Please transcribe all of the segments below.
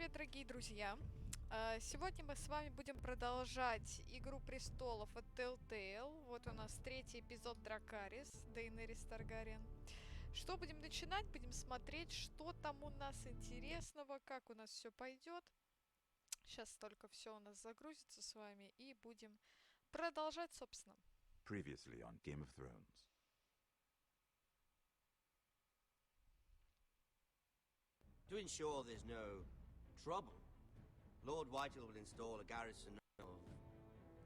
привет, дорогие друзья! Сегодня мы с вами будем продолжать Игру Престолов от Telltale. Вот у нас третий эпизод Дракарис, Дейенерис Таргариен. Что будем начинать? Будем смотреть, что там у нас интересного, как у нас все пойдет. Сейчас только все у нас загрузится с вами и будем продолжать, собственно. Previously on Game of Thrones. To ensure there's no trouble, Lord Whitehall will install a garrison of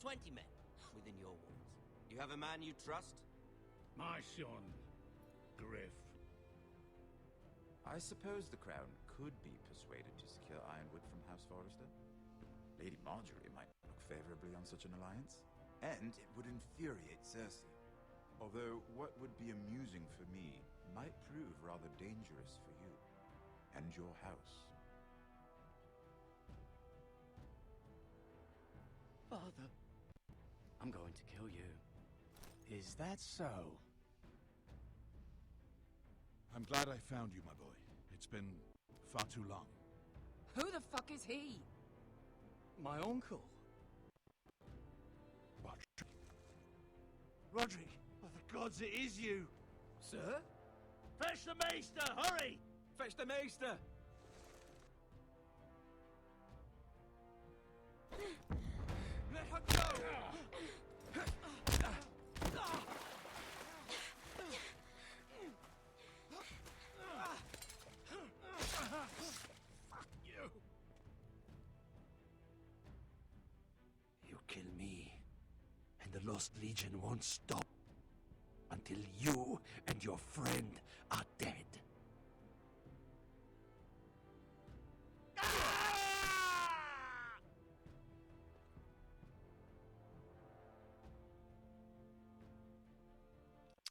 20 men within your walls. You have a man you trust? My son, Griff. I suppose the Crown could be persuaded to secure Ironwood from House Forrester. Lady Marjorie might look favorably on such an alliance. And it would infuriate Cersei. Although what would be amusing for me might prove rather dangerous for you and your house. Father, I'm going to kill you. Is that so? I'm glad I found you, my boy. It's been far too long. Who the fuck is he? My uncle. Roderick. Roderick, by the gods, it is you! Sir? Fetch the Maester, hurry! Fetch the Maester! Let her go! Fuck you! You kill me, and the Lost Legion won't stop until you and your friend are dead.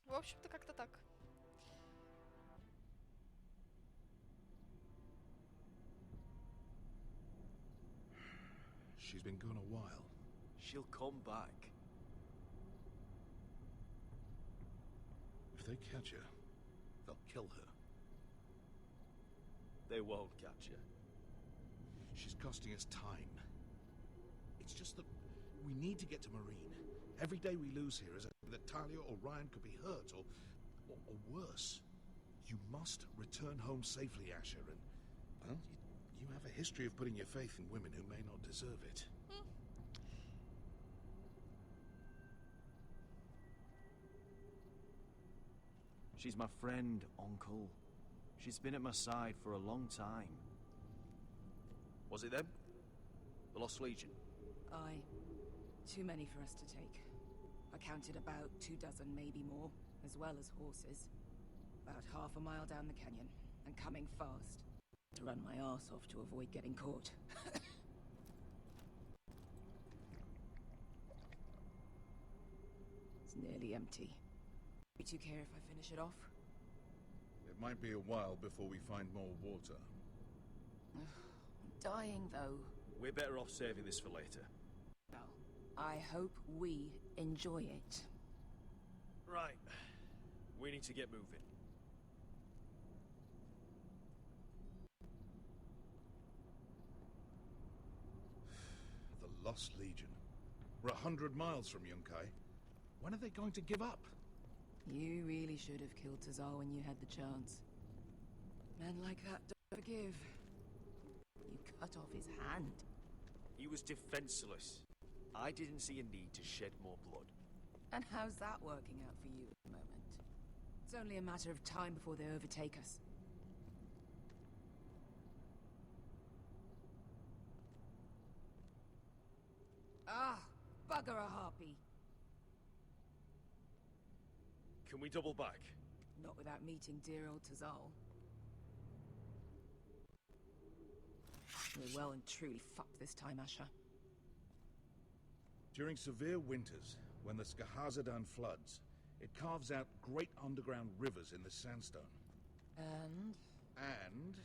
В общем-то, как-то так. She's been gone a while. She'll come back. If they catch her, they'll kill her. They won't catch her. She's costing us time. It's just that we need to get to Marine. Every day we lose here is that Talia or Ryan could be hurt, or worse. You must return home safely, Asher, and, well, you have a history of putting your faith in women who may not deserve it. She's my friend, Uncle. She's been at my side for a long time. Was it them? The Lost Legion? Aye. Too many for us to take. I counted about 24, maybe more, as well as horses. About half a mile down the canyon, and coming fast. To run my arse off to avoid getting caught. It's nearly empty. You two care if I finish it off? It might be a while before we find more water. I'm dying, though. We're better off saving this for later. Well, I hope we enjoy it. Right. We need to get moving. The Lost Legion. We're 100 miles from Yunkai. When are they going to give up? You really should have killed Tazal when you had the chance. Men like that don't forgive. You cut off his hand. He was defenseless. I didn't see a need to shed more blood. And how's that working out for you at the moment? It's only a matter of time before they overtake us. Ah, bugger a harpy. Can we double back? Not without meeting dear old Tazal. We're well and truly fucked this time, Asher. During severe winters, when the Skahazadan floods, it carves out great underground rivers in the sandstone. And? And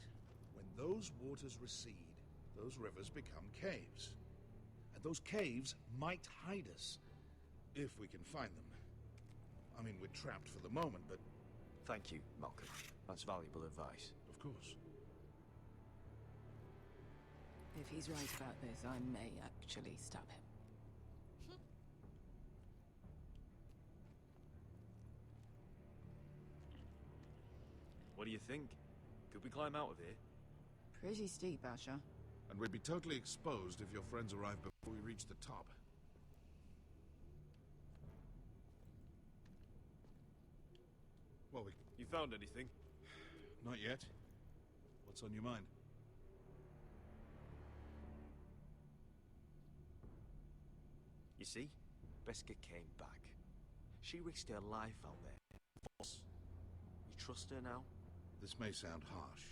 when those waters recede, those rivers become caves. And those caves might hide us, if we can find them. I mean, we're trapped for the moment, but... Thank you, Malcolm. That's valuable advice. Of course. If he's right about this, I may actually stab him. What do you think? Could we climb out of here? Pretty steep, Asher. And we'd be totally exposed if your friends arrive before we reach the top. Well, You found anything? not yet. What's on your mind? You see? Beska came back. She risked her life out there. You trust her now? This may sound harsh.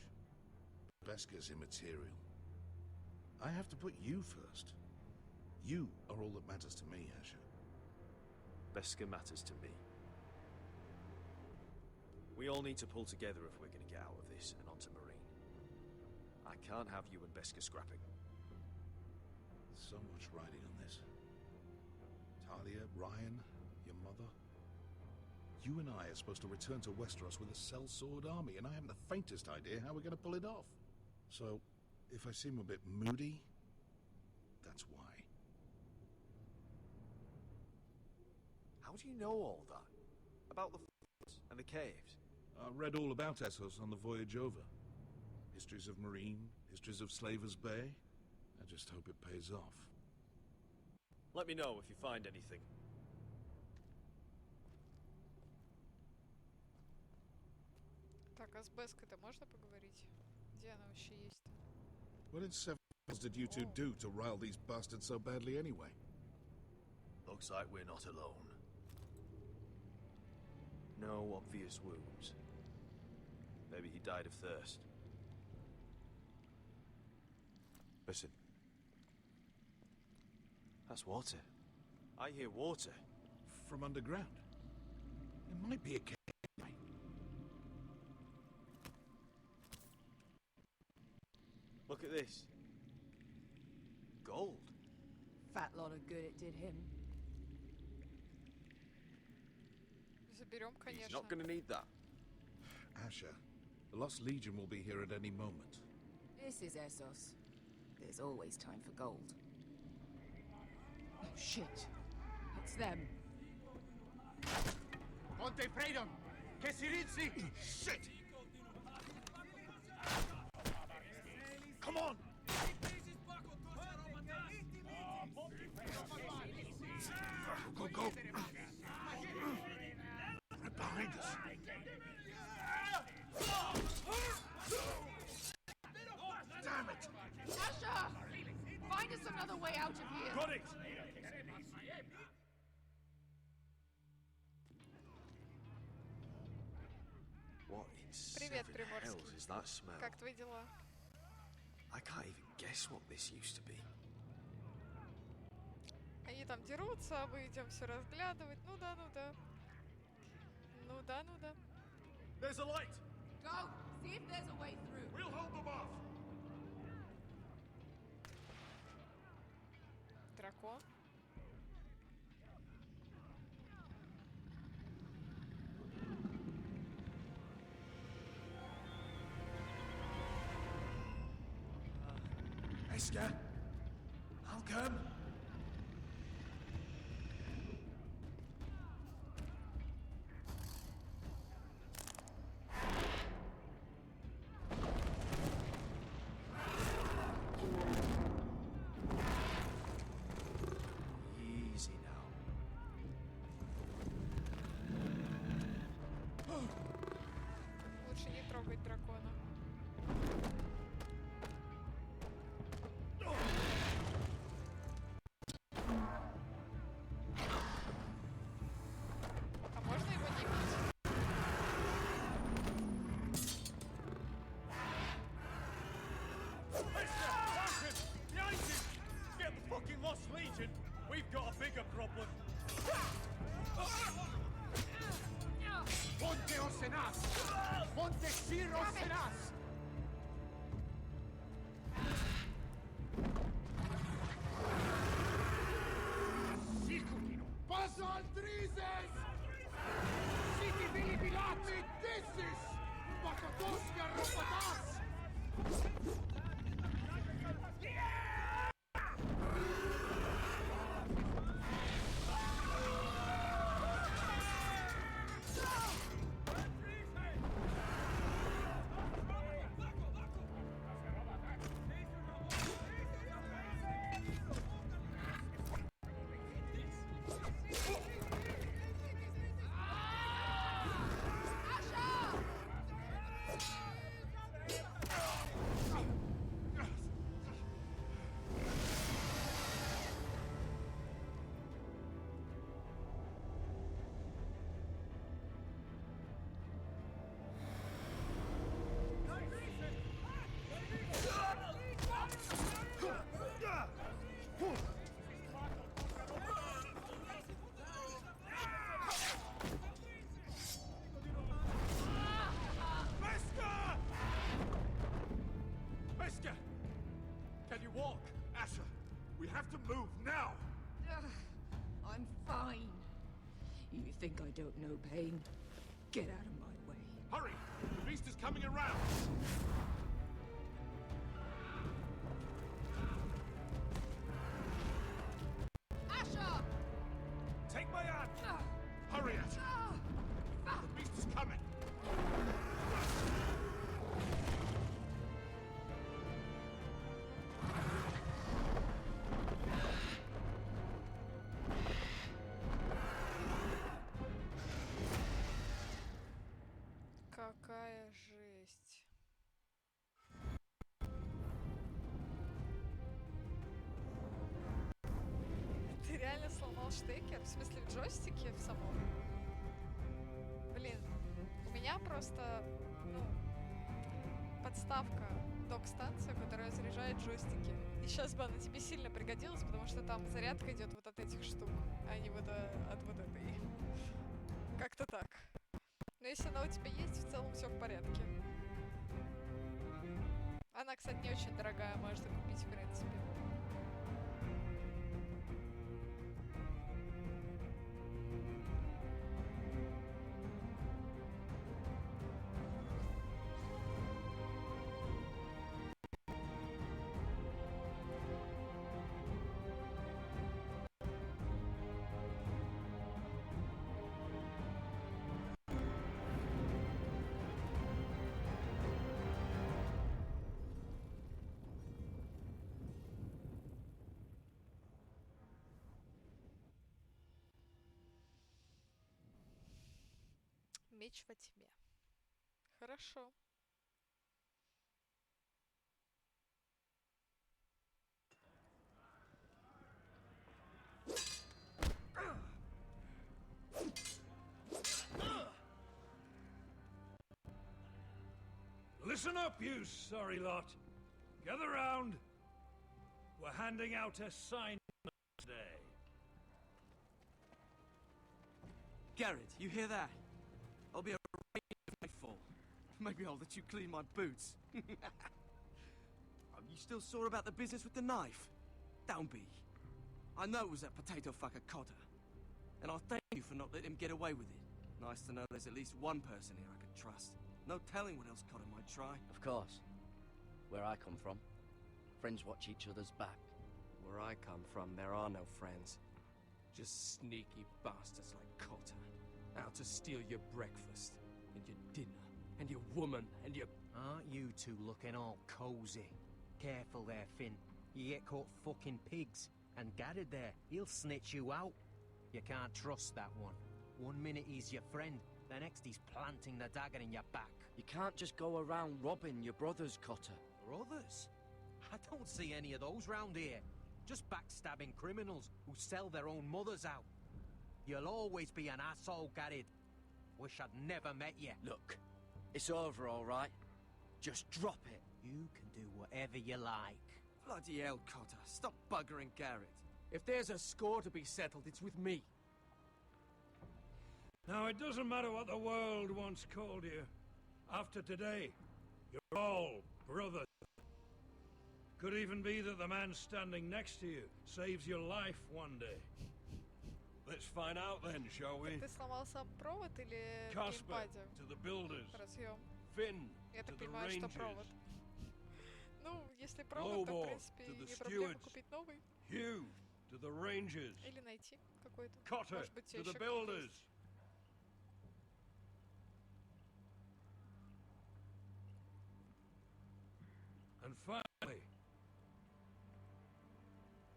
Beska's immaterial. I have to put you first. You are all that matters to me, Asher. Beska matters to me. We all need to pull together if we're going to get out of this and onto Marine. I can't have you and Beska scrapping. So much riding on this. Talia, Ryan, your mother. You and I are supposed to return to Westeros with a sellsword army, and I haven't the faintest idea how we're going to pull it off. So, if I seem a bit moody, that's why. How do you know all that? About the forts and the caves? I read all about Essos on the voyage over. Histories of Marine, histories of Slaver's Bay. I just hope it pays off. Let me know if you find anything. Так, а с Беской-то можно поговорить? Где она вообще есть? What in seven hells did you two do to rile these bastards so badly anyway? Looks like we're not alone. No obvious wounds. Maybe he died of thirst. Listen. That's water. I hear water. From underground. It might be a cave. Look at this. Gold. Fat lot of good it did him. Заберем, He's конечно. not gonna need that. Asher, the Lost Legion will be here at any moment. This is Essos. There's always time for gold. Oh, shit. It's them. Ponte freedom! Che si rizzi! Shit! Come on! Go, go! Right behind us! Damn it! Asher! Find us another way out of here! Got it! What in Привет, seven Приморский. hells is that smell? Как твои дела? I can't even guess what this used to be. Они там дерутся, а мы идем все разглядывать. Ну да, ну да. Ну да, ну да. There's a light! Go! See if there's a way through. We'll hold them off! Дракон. Beska! I'll come! Easy now. Лучше не трогать дракона. А можно его не бить? Behind you! Get the fucking Lost Legion! We've got a bigger problem! Ponte Osenas! Ponte Sir Osenas! Paso al Trises! Siti Vili Pilati Dissis! Pakatoska Ropatas! Yeah! walk. Asher, we have to move now. I'm fine. You think I don't know pain? Get out of my way. Hurry! The beast is coming around. Asher! Take my hand. Hurry, Asher. The beast is coming. Какая жесть. Ты реально сломал штекер? В смысле, в джойстике в самом? Блин, у меня просто, ну, подставка док-станция, которая заряжает джойстики. И сейчас бы она тебе сильно пригодилась, потому что там зарядка идет вот от этих штук, а не вот от вот этой. Как-то так. Но если она у тебя есть, в целом все в порядке. Она, кстати, не очень дорогая, можно купить, в принципе. Меч во тьме. Хорошо. Listen up, you sorry lot. Gather round. We're handing out assignments today. Garrett, you hear that? I'll be a faithful. Maybe I'll let you clean my boots. You still sore about the business with the knife? Don't be. I know it was that potato fucker Cotter. And I'll thank you for not letting him get away with it. Nice to know there's at least one person here I can trust. No telling what else Cotter might try. Of course. Where I come from, friends watch each other's back. Where I come from, there are no friends. Just sneaky bastards like Cotter. Out to steal your breakfast, and your dinner, and your woman, and your... Aren't you two looking all cozy? Careful there, Finn. You get caught fucking pigs. And Garrett there, he'll snitch you out. You can't trust that one. One minute he's your friend, the next he's planting the dagger in your back. You can't just go around robbing your brothers, Cotter. Brothers? I don't see any of those round here. Just backstabbing criminals who sell their own mothers out. You'll always be an asshole, Garrett. Wish I'd never met you. Look, it's over, all right? Just drop it. You can do whatever you like. Bloody hell, Cotter. Stop buggering Garrett. If there's a score to be settled, it's with me. Now, it doesn't matter what the world once called you. After today, you're all brothers. Could even be that the man standing next to you saves your life one day. Let's find out then, shall we? Ты сломал сам провод или Casper, геймпаде? to the builders. Разъем. Finn, Я to так the понимаю, что провод. rangers. Ну, если провод, то, в Lobo, принципе, to the не проблема stewards. купить новый. Hugh, to the rangers. Или найти какой-то. Cotter, Может быть, to еще the кто-то builders. есть. And finally,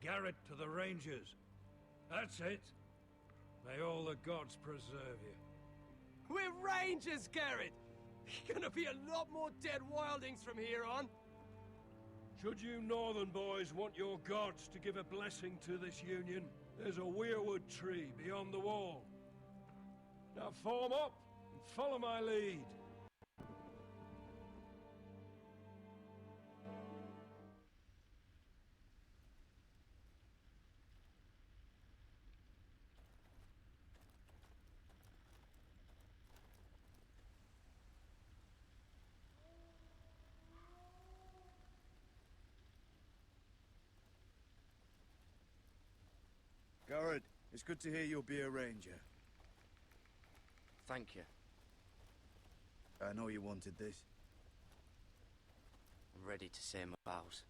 Garrett to the rangers. That's it. May all the gods preserve you. We're rangers, Garrett! Gonna be a lot more dead wildings from here on. Should you northern boys want your gods to give a blessing to this union, there's a weirwood tree beyond the wall. Now form up and follow my lead. Garrett, it's good to hear you'll be a ranger. Thank you. I know you wanted this. I'm ready to say my vows.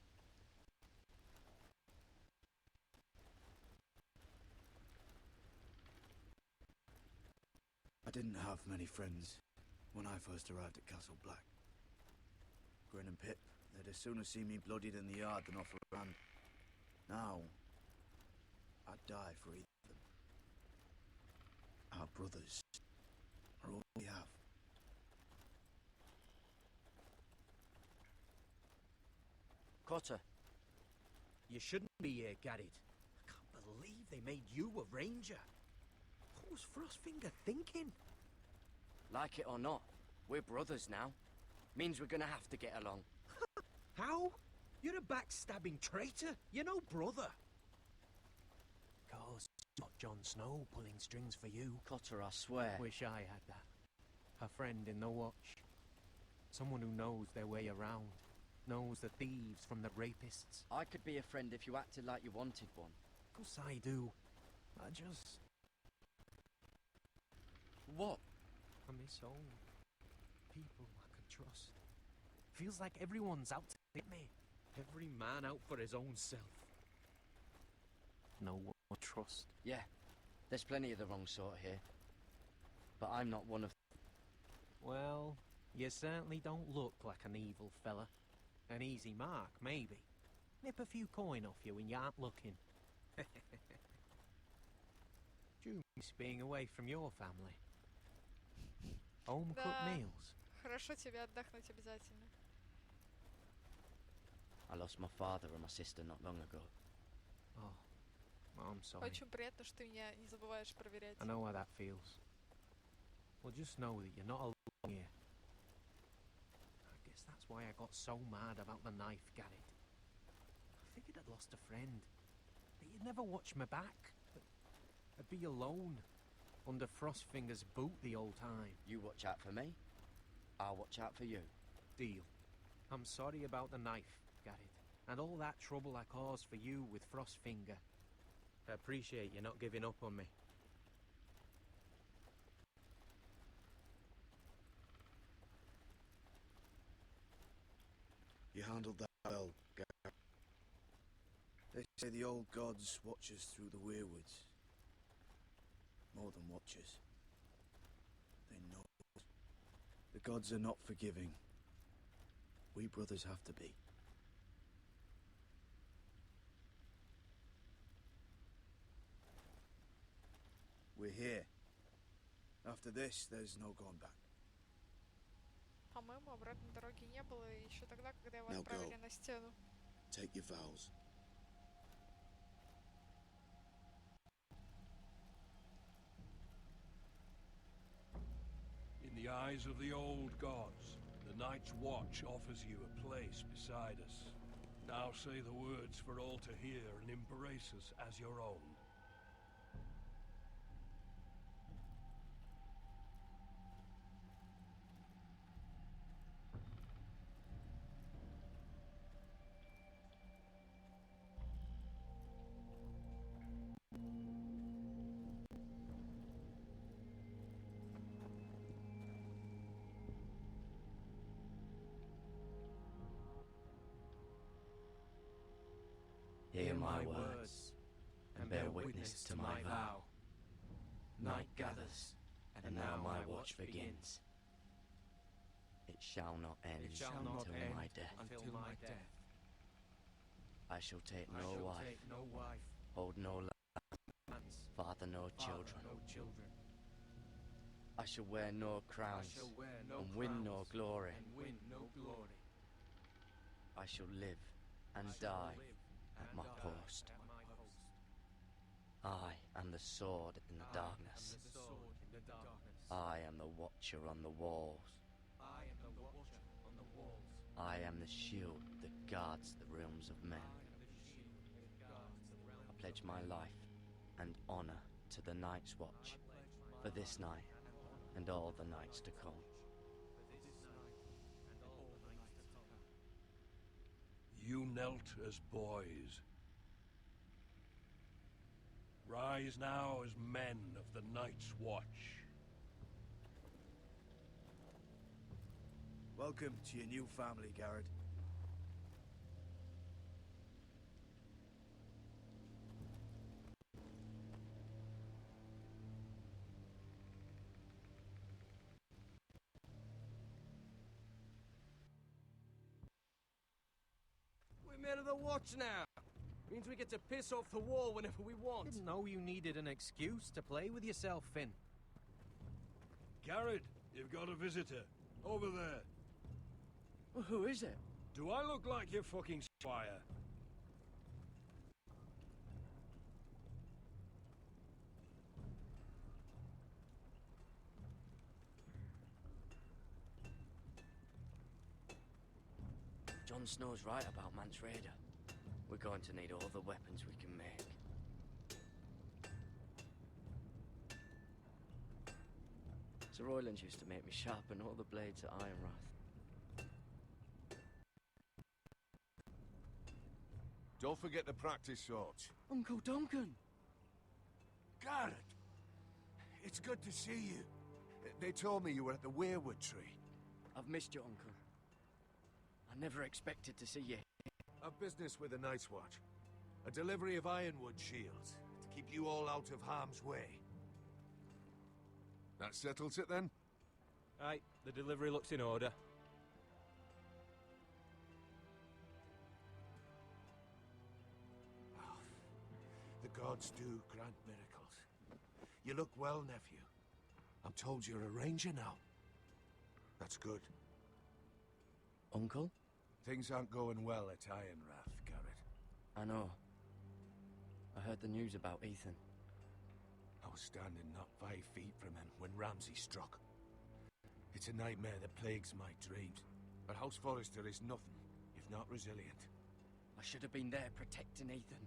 I didn't have many friends when I first arrived at Castle Black. Grin and Pip, they'd as soon see me bloodied in the yard than offer a hand. Now, I'd die for either of them. Our brothers are all we have. Cotter, you shouldn't be here, Garrett. I can't believe they made you a ranger. What was Frostfinger thinking? Like it or not, we're brothers now. Means we're gonna have to get along. How? You're a backstabbing traitor. You're no brother. Cause it's not Jon Snow pulling strings for you. Cotter, I swear. Wish I had that. A friend in the watch. Someone who knows their way around. Knows the thieves from the rapists. I could be a friend if you acted like you wanted one. Of course I do. I just... What? I miss home. People I can trust. Feels like everyone's out to get me. Every man out for his own self. No one I trust. Yeah, there's plenty of the wrong sort here. But I'm not one of them. Well, you certainly don't look like an evil fella. An easy mark, maybe. Nip a few coin off you when you aren't looking. Do you miss being away from your family? Home-cooked meals? Хорошо тебе отдохнуть обязательно. I lost my father and my sister not long ago. Oh, I'm sorry. Очень приятно, что ты меня не забываешь проверять. I know how that feels. Well, just know that you're not alone here. I guess that's why I got so mad about the knife, Garrett. I figured I'd lost a friend. That you'd never watch me back. That I'd be alone. Under Frostfinger's boot the whole time. You watch out for me, I'll watch out for you. Deal. I'm sorry about the knife, Garrett. And all that trouble I caused for you with Frostfinger. I appreciate you not giving up on me. You handled that well, Garrett. They say the old gods watch us through the weirwoods. More than watchers. They know us. The gods are not forgiving. We brothers have to be. We're here. After this, there's no going back. По-моему, обратной дороги не было еще тогда, когда его Now отправили go. на стену. Take your vows. In the eyes of the old gods, the Night's Watch offers you a place beside us. Now say the words for all to hear and embrace us as your own. Hear my words, and bear witness to my vow. Night gathers, and now my watch begins. It shall not end until my death. I shall take no wife, hold no lands, father no children. I shall wear no crowns, and win no glory. I shall live and die at my post. I am the sword in the darkness. I am the watcher on the walls. I am the shield that guards the realms of men. I pledge my life and honor to the Night's Watch for this night and all the nights to come. You knelt as boys. Rise now as men of the Night's Watch. Welcome to your new family, Garrett. We're men of the watch now. Means we get to piss off the wall whenever we want. Didn't know you needed an excuse to play with yourself, Finn. Garrett, you've got a visitor. Over there. Well, who is it? Do I look like your fucking squire? Jon Snow's right about Mance Rayder. We're going to need all the weapons we can make. Sir Royland used to make me sharpen all the blades at Ironrath. Don't forget to practice swords. Uncle Duncan! Garrett! It's good to see you. They told me you were at the weirwood tree. I've missed you, Uncle. I never expected to see you. A business with the Night's Watch. A delivery of ironwood shields to keep you all out of harm's way. That settles it then? Aye, the delivery looks in order. Oh, the gods do grant miracles. You look well, nephew. I'm told you're a ranger now. That's good. Uncle? Things aren't going well at Ironrath, Garrett. I know. I heard the news about Ethan. I was standing not 5 feet from him when Ramsay struck. It's a nightmare that plagues my dreams. But House Forrester is nothing if not resilient. I should have been there protecting Ethan.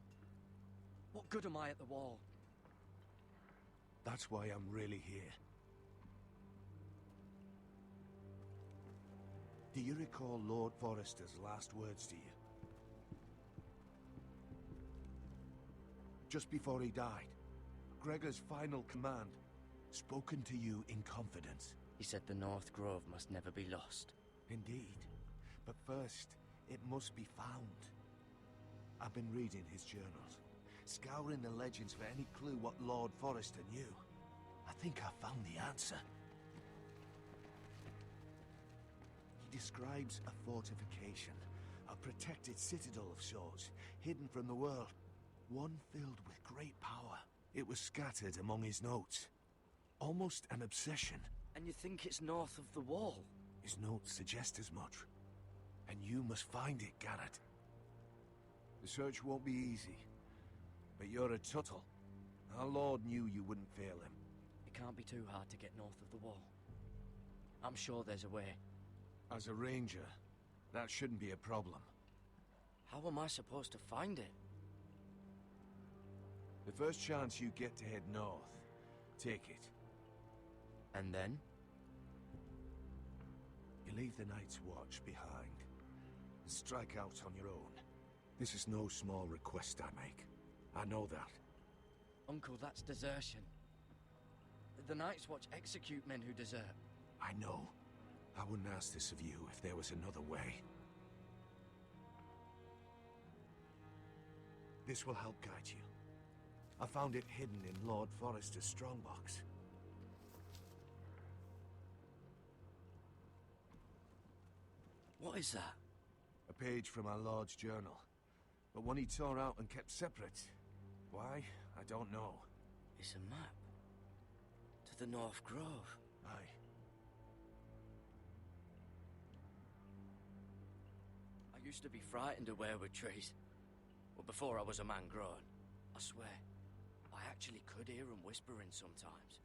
What good am I at the wall? That's why I'm really here. Do you recall Lord Forrester's last words to you? Just before he died, Gregor's final command, spoken to you in confidence. He said the North Grove must never be lost. Indeed. But first, it must be found. I've been reading his journals, scouring the legends for any clue what Lord Forrester knew. I think I found the answer. He describes a fortification, a protected citadel of sorts, hidden from the world, one filled with great power. It was scattered among his notes. Almost an obsession. And you think it's north of the wall? His notes suggest as much. And you must find it, Garrett. The search won't be easy. But you're a Tuttle. Our Lord knew you wouldn't fail him. It can't be too hard to get north of the wall. I'm sure there's a way. As a ranger, that shouldn't be a problem. How am I supposed to find it? The first chance you get to head north, take it. And then? You leave the Night's Watch behind and strike out on your own. This is no small request I make. I know that. Uncle, that's desertion. The Night's Watch execute men who desert. I know. I wouldn't ask this of you if there was another way. This will help guide you. I found it hidden in Lord Forrester's strongbox. What is that? A page from our Lord's journal. But one he tore out and kept separate. Why? I don't know. It's a map. To the North Grove. Aye. I used to be frightened of weirwood trees. Well, before I was a man grown. I swear, I actually could hear them whispering sometimes.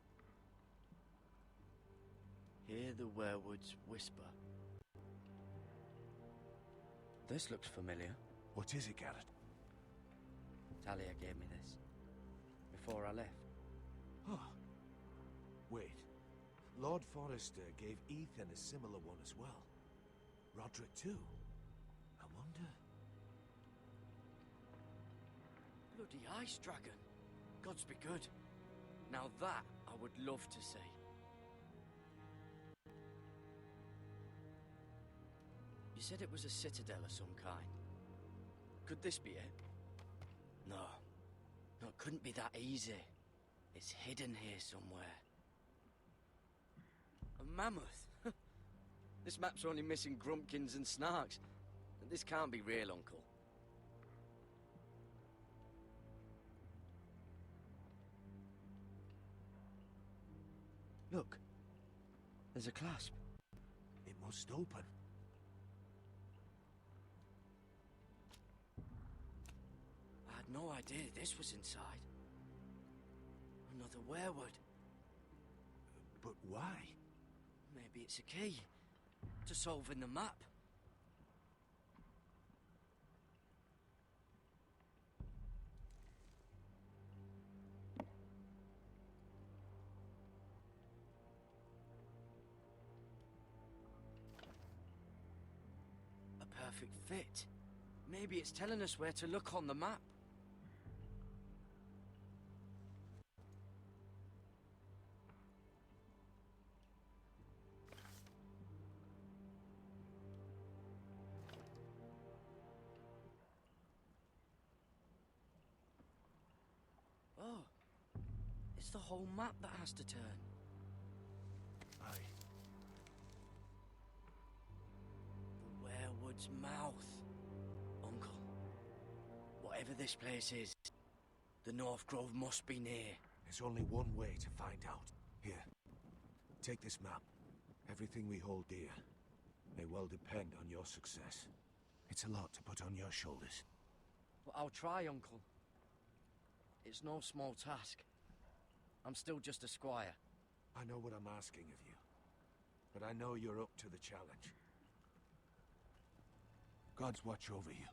Hear the werewoods whisper. This looks familiar. What is it, Garrett? Talia gave me this. Before I left. Oh. Wait. Lord Forrester gave Ethan a similar one as well. Roderick too. I wonder... Bloody ice dragon. Gods be good. Now that I would love to see. You said it was a citadel of some kind. Could this be it? No. No, it couldn't be that easy. It's hidden here somewhere. A mammoth? This map's only missing grumpkins and snarks. This can't be real, Uncle. Look. There's a clasp. It must open. I had no idea this was inside. Another werewood. But why? Maybe it's a key to solving the map. A perfect fit. Maybe it's telling us where to look on the map. Oh, it's the whole map that has to turn. Aye. The werewood's mouth. Uncle, whatever this place is, the North Grove must be near. There's only one way to find out. Here, take this map. Everything we hold dear may well depend on your success. It's a lot to put on your shoulders. But I'll try, Uncle. It's no small task. I'm still just a squire. I know what I'm asking of you, but I know you're up to the challenge. Gods watch over you.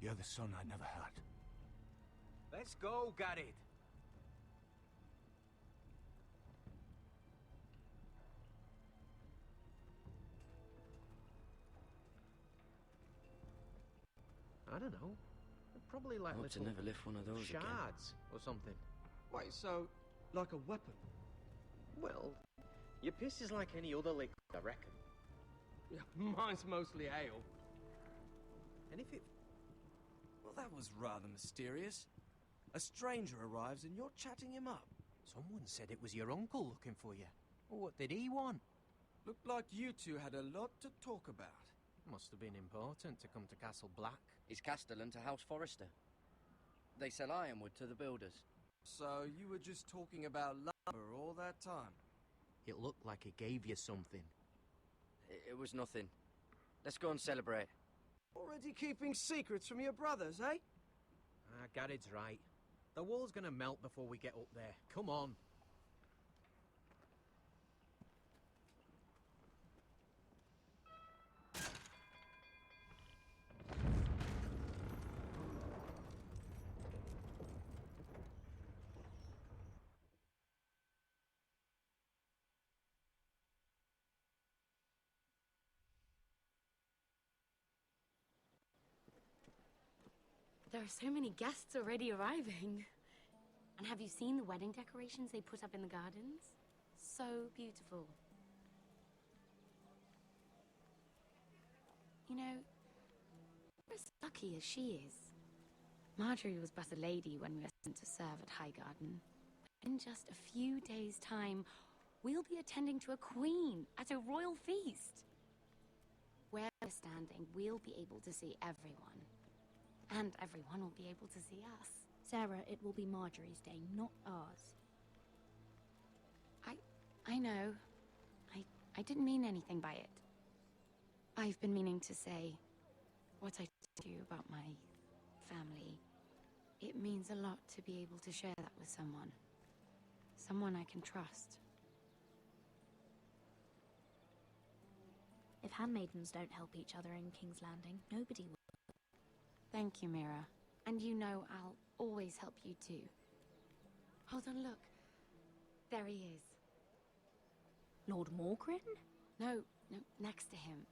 You're the son I never had. Let's go, Garrett. I don't know. Probably like Hope to little never lift one of those shards again. or something. Wait, so, like a weapon? Well, your piss is like any other liquid, I reckon. Yeah, mine's mostly ale. And if it... Well, that was rather mysterious. A stranger arrives and you're chatting him up. Someone said it was your uncle looking for you. What did he want? Looked like you two had a lot to talk about. Must have been important to come to Castle Black. It's Castellan to House Forrester. They sell ironwood to the builders. So you were just talking about lumber all that time? It looked like he gave you something. It was nothing. Let's go and celebrate. Already keeping secrets from your brothers, eh? Garrett's right. The wall's gonna melt before we get up there. Come on. There are so many guests already arriving. And have you seen the wedding decorations they put up in the gardens? So beautiful. You know, we're as lucky as she is. Marjorie was but a lady when we were sent to serve at Highgarden. But in just a few days' time, we'll be attending to a queen at a royal feast. Where we're standing, we'll be able to see everyone. And everyone will be able to see us. Sarah, it will be Marjorie's day, not ours. I know. I didn't mean anything by it. I've been meaning to say what I told you about my family. It means a lot to be able to share that with someone. Someone I can trust. If handmaidens don't help each other in King's Landing, nobody will. Thank you, Mira. And you know I'll always help you too. Hold on, look. There he is. Lord Morgrin? No, next to him.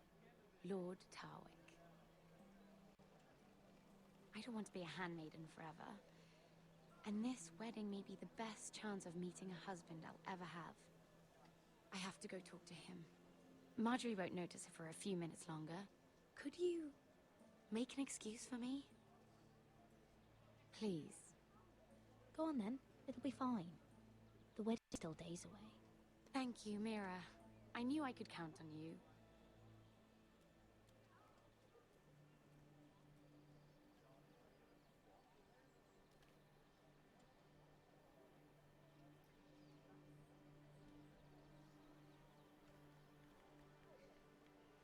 Lord Tarwick. I don't want to be a handmaiden forever. And this wedding may be the best chance of meeting a husband I'll ever have. I have to go talk to him. Marjorie won't notice it for a few minutes longer. Could you make an excuse for me? Please. Go on then. It'll be fine. The wedding's still days away. Thank you, Mira. I knew I could count on you.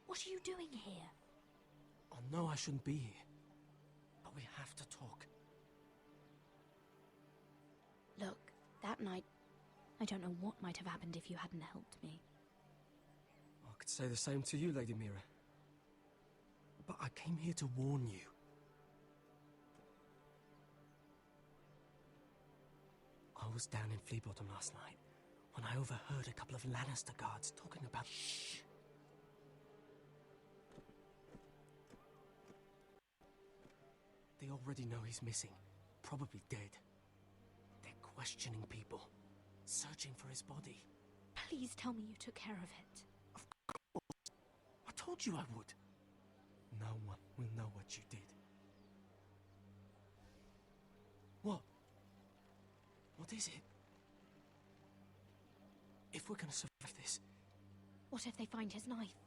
What are you doing here? I know I shouldn't be here, but we have to talk. Look, that night, I don't know what might have happened if you hadn't helped me. I could say the same to you, Lady Mira. But I came here to warn you. I was down in Flea Bottom last night when I overheard a couple of Lannister guards talking about... Shh! They already know he's missing, probably dead. They're questioning people, searching for his body. Please tell me you took care of it. Of course. I told you I would. No one will know what you did. What? What is it? If we're gonna survive this... What if they find his knife?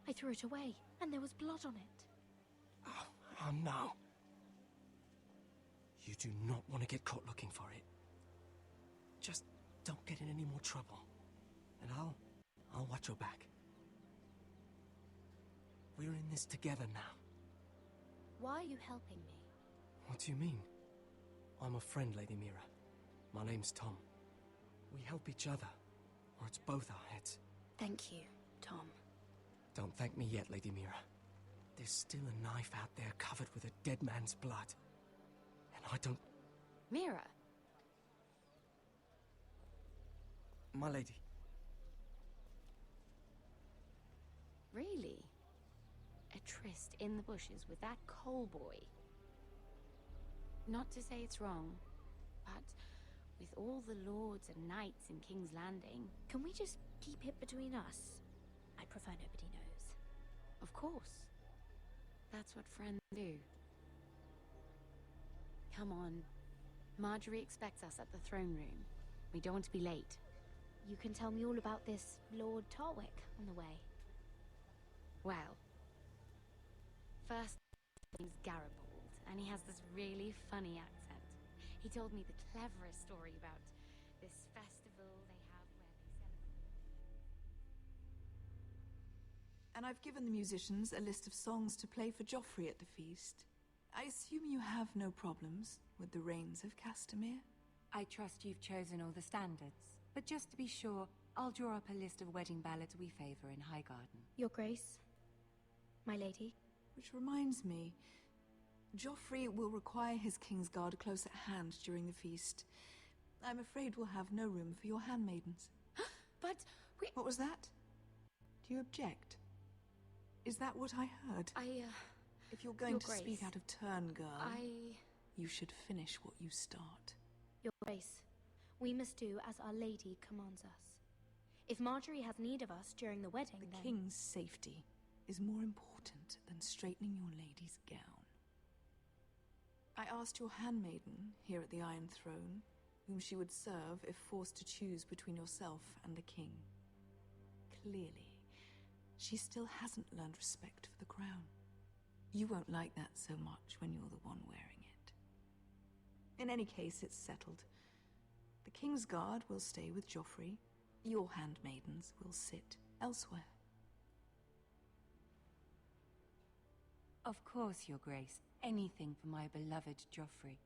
I threw it away, and there was blood on it. Oh no. You do not want to get caught looking for it. Just don't get in any more trouble. And I'll watch your back. We're in this together now. Why are you helping me? What do you mean? I'm a friend, Lady Mira. My name's Tom. We help each other, or it's both our heads. Thank you, Tom. Don't thank me yet, Lady Mira. There's still a knife out there covered with a dead man's blood. And I don't... Mira! My lady. Really? A tryst in the bushes with that coal boy? Not to say it's wrong, but with all the lords and knights in King's Landing... Can we just keep it between us? I prefer nobody knows. Of course. That's what friends do. Come on. Marjorie expects us at the throne room. We don't want to be late. You can tell me all about this Lord Tarwick on the way. Well, first his name's Garibaldi, and he has this really funny accent. He told me the cleverest story about this festival they have where they celebrate. And I've given the musicians a list of songs to play for Joffrey at the feast. I assume you have no problems with the Rains of Castamere? I trust you've chosen all the standards. But just to be sure, I'll draw up a list of wedding ballads we favor in Highgarden. Your Grace, my lady. Which reminds me, Joffrey will require his Kingsguard close at hand during the feast. I'm afraid we'll have no room for your handmaidens. But we... What was that? Do you object? Is that what I heard? If you're going to speak out of turn, girl, you should finish what you start. Your Grace, we must do as Our Lady commands us. If Marjorie has need of us during the wedding, The king's safety is more important than straightening your lady's gown. I asked your handmaiden here at the Iron Throne whom she would serve if forced to choose between yourself and the king. Clearly, she still hasn't learned respect for the crown. You won't like that so much when you're the one wearing it. In any case, it's settled. The King's Guard will stay with Joffrey. Your handmaidens will sit elsewhere. Of course, Your Grace. Anything for my beloved Joffrey.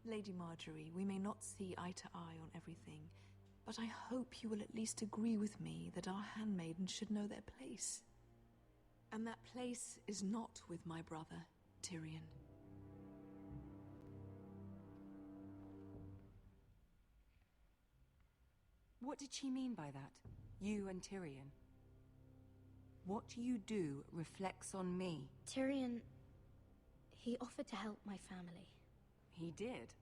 Lady Marjorie, we may not see eye to eye on everything, but I hope you will at least agree with me that our handmaidens should know their place. And that place is not with my brother, Tyrion. What did she mean by that? You and Tyrion? What you do reflects on me. Tyrion, he offered to help my family. He did?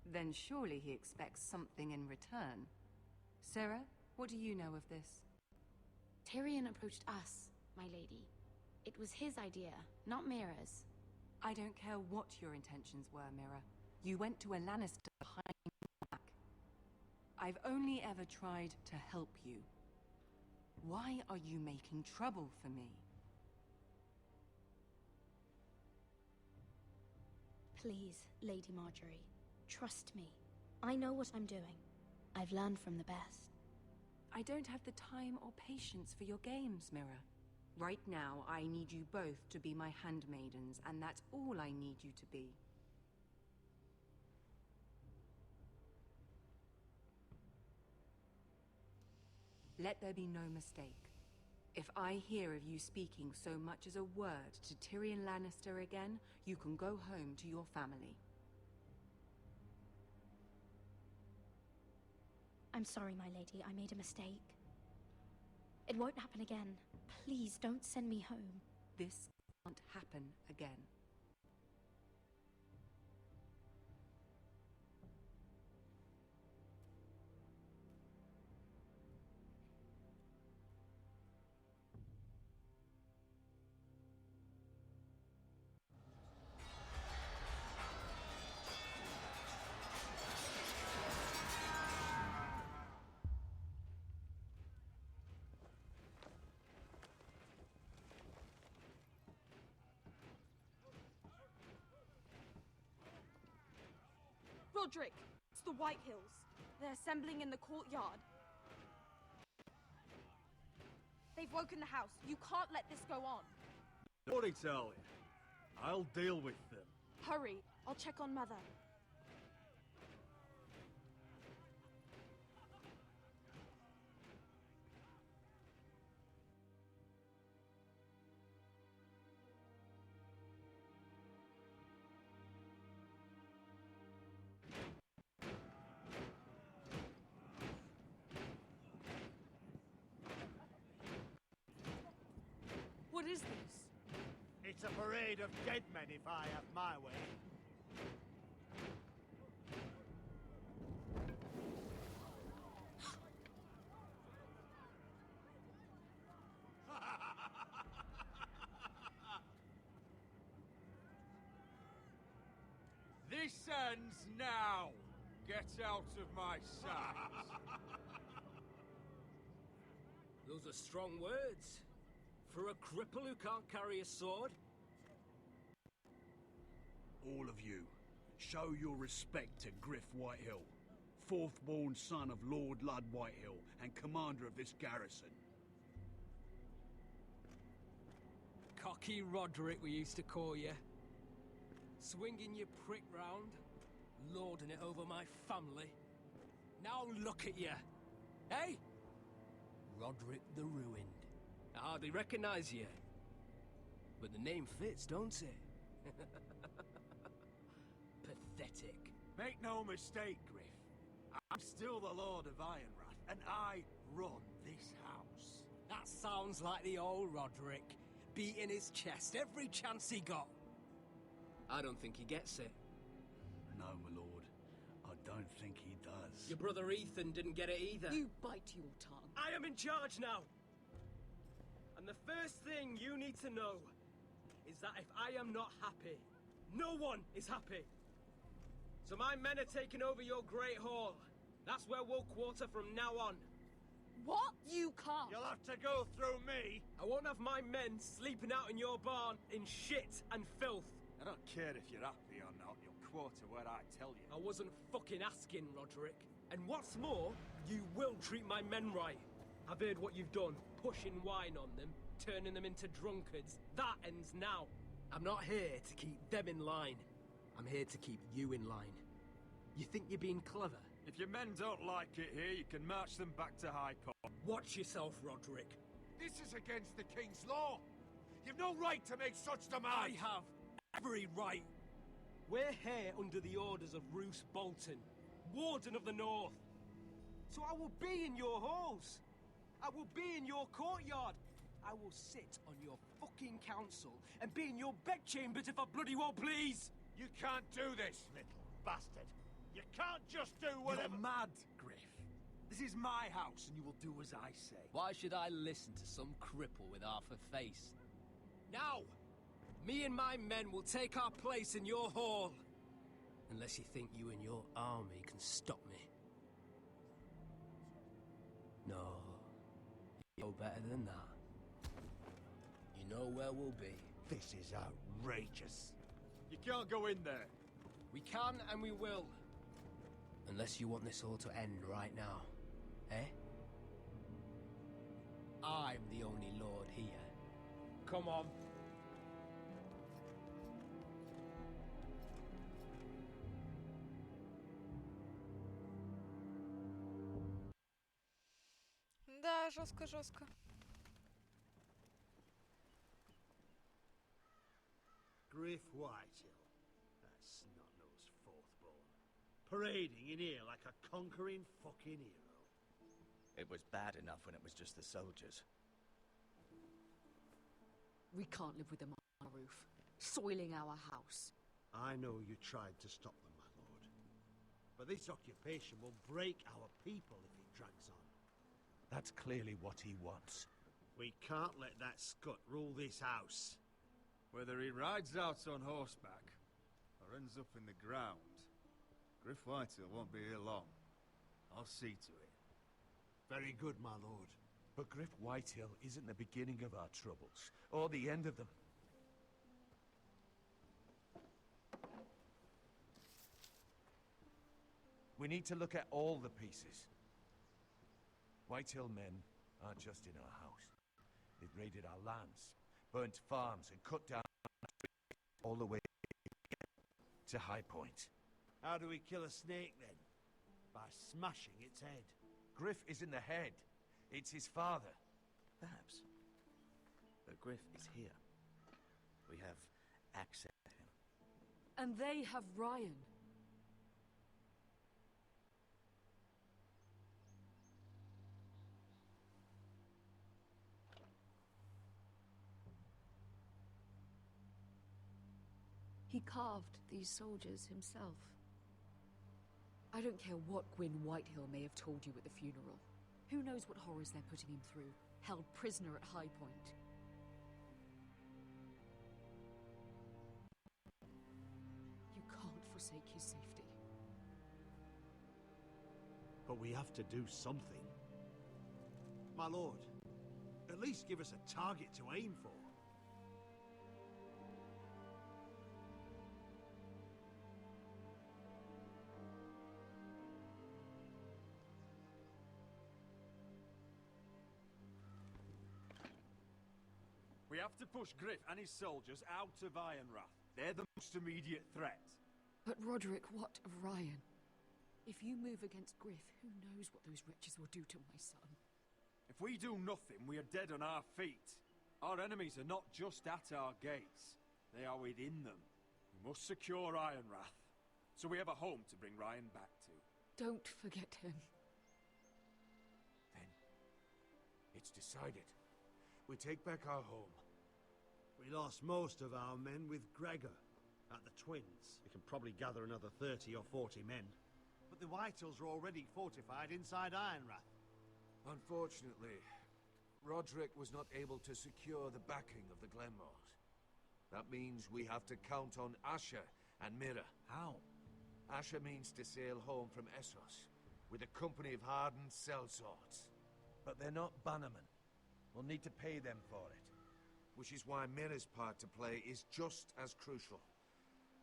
Then surely he expects something in return. Sarah, what do you know of this? Tyrion approached us, my lady. It was his idea, not Mira's. I don't care what your intentions were, Mira. You went to a Lannister behind my back. I've only ever tried to help you. Why are you making trouble for me? Please, Lady Marjorie, trust me. I know what I'm doing. I've learned from the best. I don't have the time or patience for your games, Mira. Right now, I need you both to be my handmaidens, and that's all I need you to be. Let there be no mistake. If I hear of you speaking so much as a word to Tyrion Lannister again, you can go home to your family. I'm sorry, my lady. I made a mistake. It won't happen again. Please don't send me home. This can't happen again. Roderick, it's the White Hills. They're assembling in the courtyard. They've woken the house. You can't let this go on. What I tell you? I'll deal with them. Hurry, I'll check on Mother. What is this? It's a parade of dead men if I have my way. This ends now! Get out of my sight! Those are strong words. For a cripple who can't carry a sword? All of you, show your respect to Griff Whitehill, fourth-born son of Lord Ludd Whitehill and commander of this garrison. Cocky Roderick, we used to call you. Swinging your prick round, lording it over my family. Now look at you. Hey? Roderick the Ruined. I hardly recognize you. But the name fits, don't it? Pathetic. Make no mistake, Griff. I'm still the Lord of Ironrath, and I run this house. That sounds like the old Roderick, beating his chest every chance he got. I don't think he gets it. No, my lord. I don't think he does. Your brother Ethan didn't get it either. You bite your tongue. I am in charge now. And the first thing you need to know is that if I am not happy, no one is happy. So my men are taking over your Great Hall. That's where we'll quarter from now on. What? You can't. You'll have to go through me. I won't have my men sleeping out in your barn in shit and filth. I don't care if you're happy or not, you'll quarter where I tell you. I wasn't fucking asking, Roderick. And what's more, you will treat my men right. I've heard what you've done, pushing wine on them, turning them into drunkards. That ends now. I'm not here to keep them in line. I'm here to keep you in line. You think you're being clever? If your men don't like it here, you can march them back to High Court. Watch yourself, Roderick. This is against the King's law. You've no right to make such demands. I have every right. We're here under the orders of Roose Bolton, Warden of the North. So I will be in your halls. I will be in your courtyard. I will sit on your fucking council and be in your bedchambers if I bloody well please. You can't do this, little bastard. You can't just do whatever... You're mad, Griff. This is my house, and you will do as I say. Why should I listen to some cripple with half a face? Now! Me and my men will take our place in your hall. Unless you think you and your army can stop me. No. You know better than that. You know where we'll be. This is outrageous. You can't go in there. We can and we will. Unless you want this all to end right now. Eh? I'm the only lord here. Come on. Да, жестко-жестко. Griff Whitehill, that snot-nosed fourth-born, parading in here like a conquering fucking hero. It was bad enough when it was just the soldiers. We can't live with them on our roof, soiling our house. I know you tried to stop them, my lord. But this occupation will break our people if it drags on. That's clearly what he wants. We can't let that scut rule this house. Whether he rides out on horseback or ends up in the ground, Griff Whitehill won't be here long. I'll see to it. Very good, my lord. But Griff Whitehill isn't the beginning of our troubles, or the end of them. We need to look at all the pieces. Whitehill men aren't just in our house. They've raided our lands, burnt farms, and cut down all the way to High Point. How do we kill a snake, then? By smashing its head. Griff isn't the head. It's his father. Perhaps. But Griff is here. We have access to him. And they have Ryan. He carved these soldiers himself. I don't care what Gwyn Whitehill may have told you at the funeral. Who knows what horrors they're putting him through, held prisoner at High Point. You can't forsake his safety. But we have to do something. My lord, at least give us a target to aim for. We have to push Griff and his soldiers out of Ironrath. They're the most immediate threat. But Roderick, what of Ryan? If you move against Griff, who knows what those wretches will do to my son? If we do nothing, we are dead on our feet. Our enemies are not just at our gates. They are within them. We must secure Ironrath, so we have a home to bring Ryan back to. Don't forget him. Then, it's decided. We take back our home. We lost most of our men with Gregor at the Twins. We can probably gather another 30 or 40 men. But the Whitehills are already fortified inside Ironrath. Unfortunately, Roderick was not able to secure the backing of the Glenmores. That means we have to count on Asher and Mira. How? Asher means to sail home from Essos with a company of hardened sellswords. But they're not bannermen. We'll need to pay them for it. Which is why Mira's part to play is just as crucial.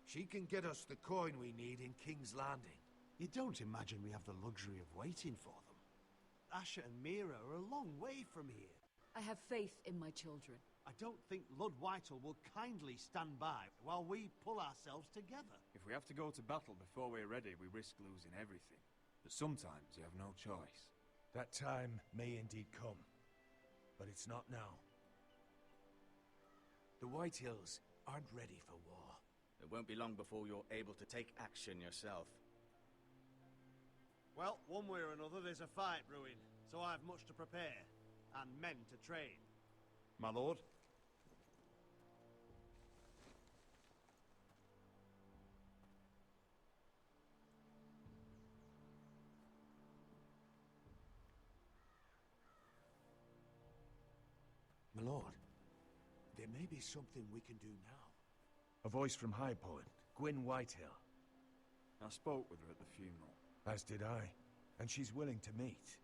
She can get us the coin we need in King's Landing. You don't imagine we have the luxury of waiting for them? Asher and Mira are a long way from here. I have faith in my children. I don't think Lord Whitehill will kindly stand by while we pull ourselves together. If we have to go to battle before we're ready, we risk losing everything. But sometimes you have no choice. That time may indeed come. But it's not now. The Whitehills aren't ready for war. It won't be long before you're able to take action yourself. Well, one way or another, there's a fight brewing, so I have much to prepare, and men to train. My lord? My lord, there may be something we can do now. A voice from High Point, Gwyn Whitehill. I spoke with her at the funeral. As did I. And she's willing to meet.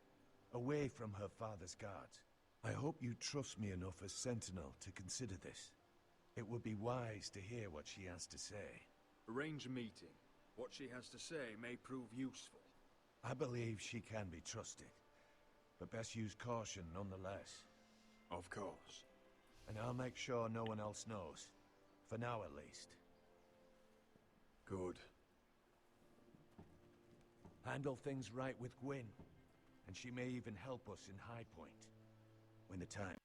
Away from her father's guards. I hope you trust me enough as Sentinel to consider this. It would be wise to hear what she has to say. Arrange a meeting. What she has to say may prove useful. I believe she can be trusted. But best use caution nonetheless. Of course. And I'll make sure no one else knows. For now, at least. Good. Handle things right with Gwyn. And she may even help us in High Point. When the time...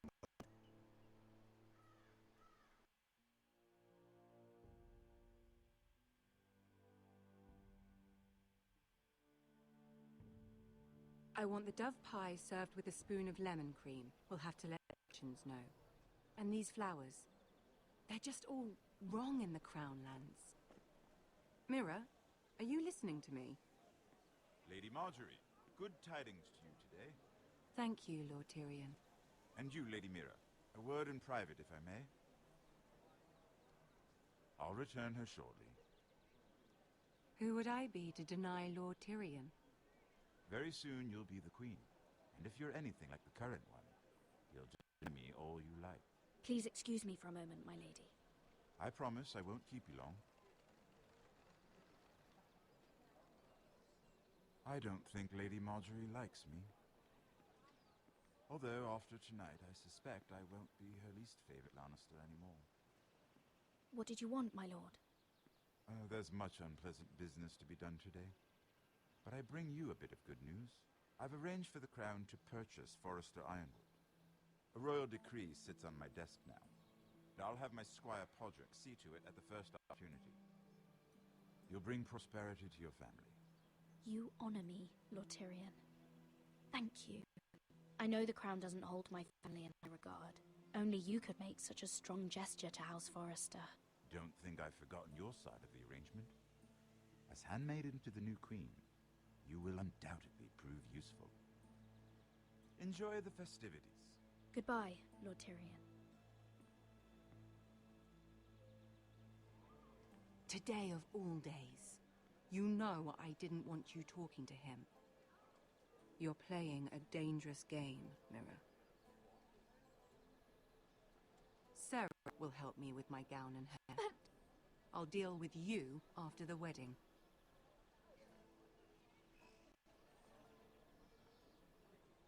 I want the dove pie served with a spoon of lemon cream. We'll have to let the kitchens know. And these flowers. They're just all wrong in the Crown Lands. Mira, are you listening to me? Lady Marjorie, good tidings to you today. Thank you, Lord Tyrion. And you, Lady Mira, a word in private, if I may. I'll return her shortly. Who would I be to deny Lord Tyrion? Very soon you'll be the queen. And if you're anything like the current one, you'll do me all you like. Please excuse me for a moment, my lady. I promise I won't keep you long. I don't think Lady Marjorie likes me. Although, after tonight, I suspect I won't be her least favorite Lannister anymore. What did you want, my lord? There's much unpleasant business to be done today. But I bring you a bit of good news. I've arranged for the Crown to purchase Forrester Ironwood. A royal decree sits on my desk now. And I'll have my squire Podrick see to it at the first opportunity. You'll bring prosperity to your family. You honor me, Lord Tyrion. Thank you. I know the crown doesn't hold my family in high regard. Only you could make such a strong gesture to House Forrester. Don't think I've forgotten your side of the arrangement. As handmaiden to the new queen, you will undoubtedly prove useful. Enjoy the festivities. Goodbye, Lord Tyrion. Today of all days, you know I didn't want you talking to him. You're playing a dangerous game, Mira. Sarah will help me with my gown and hair. But... I'll deal with you after the wedding.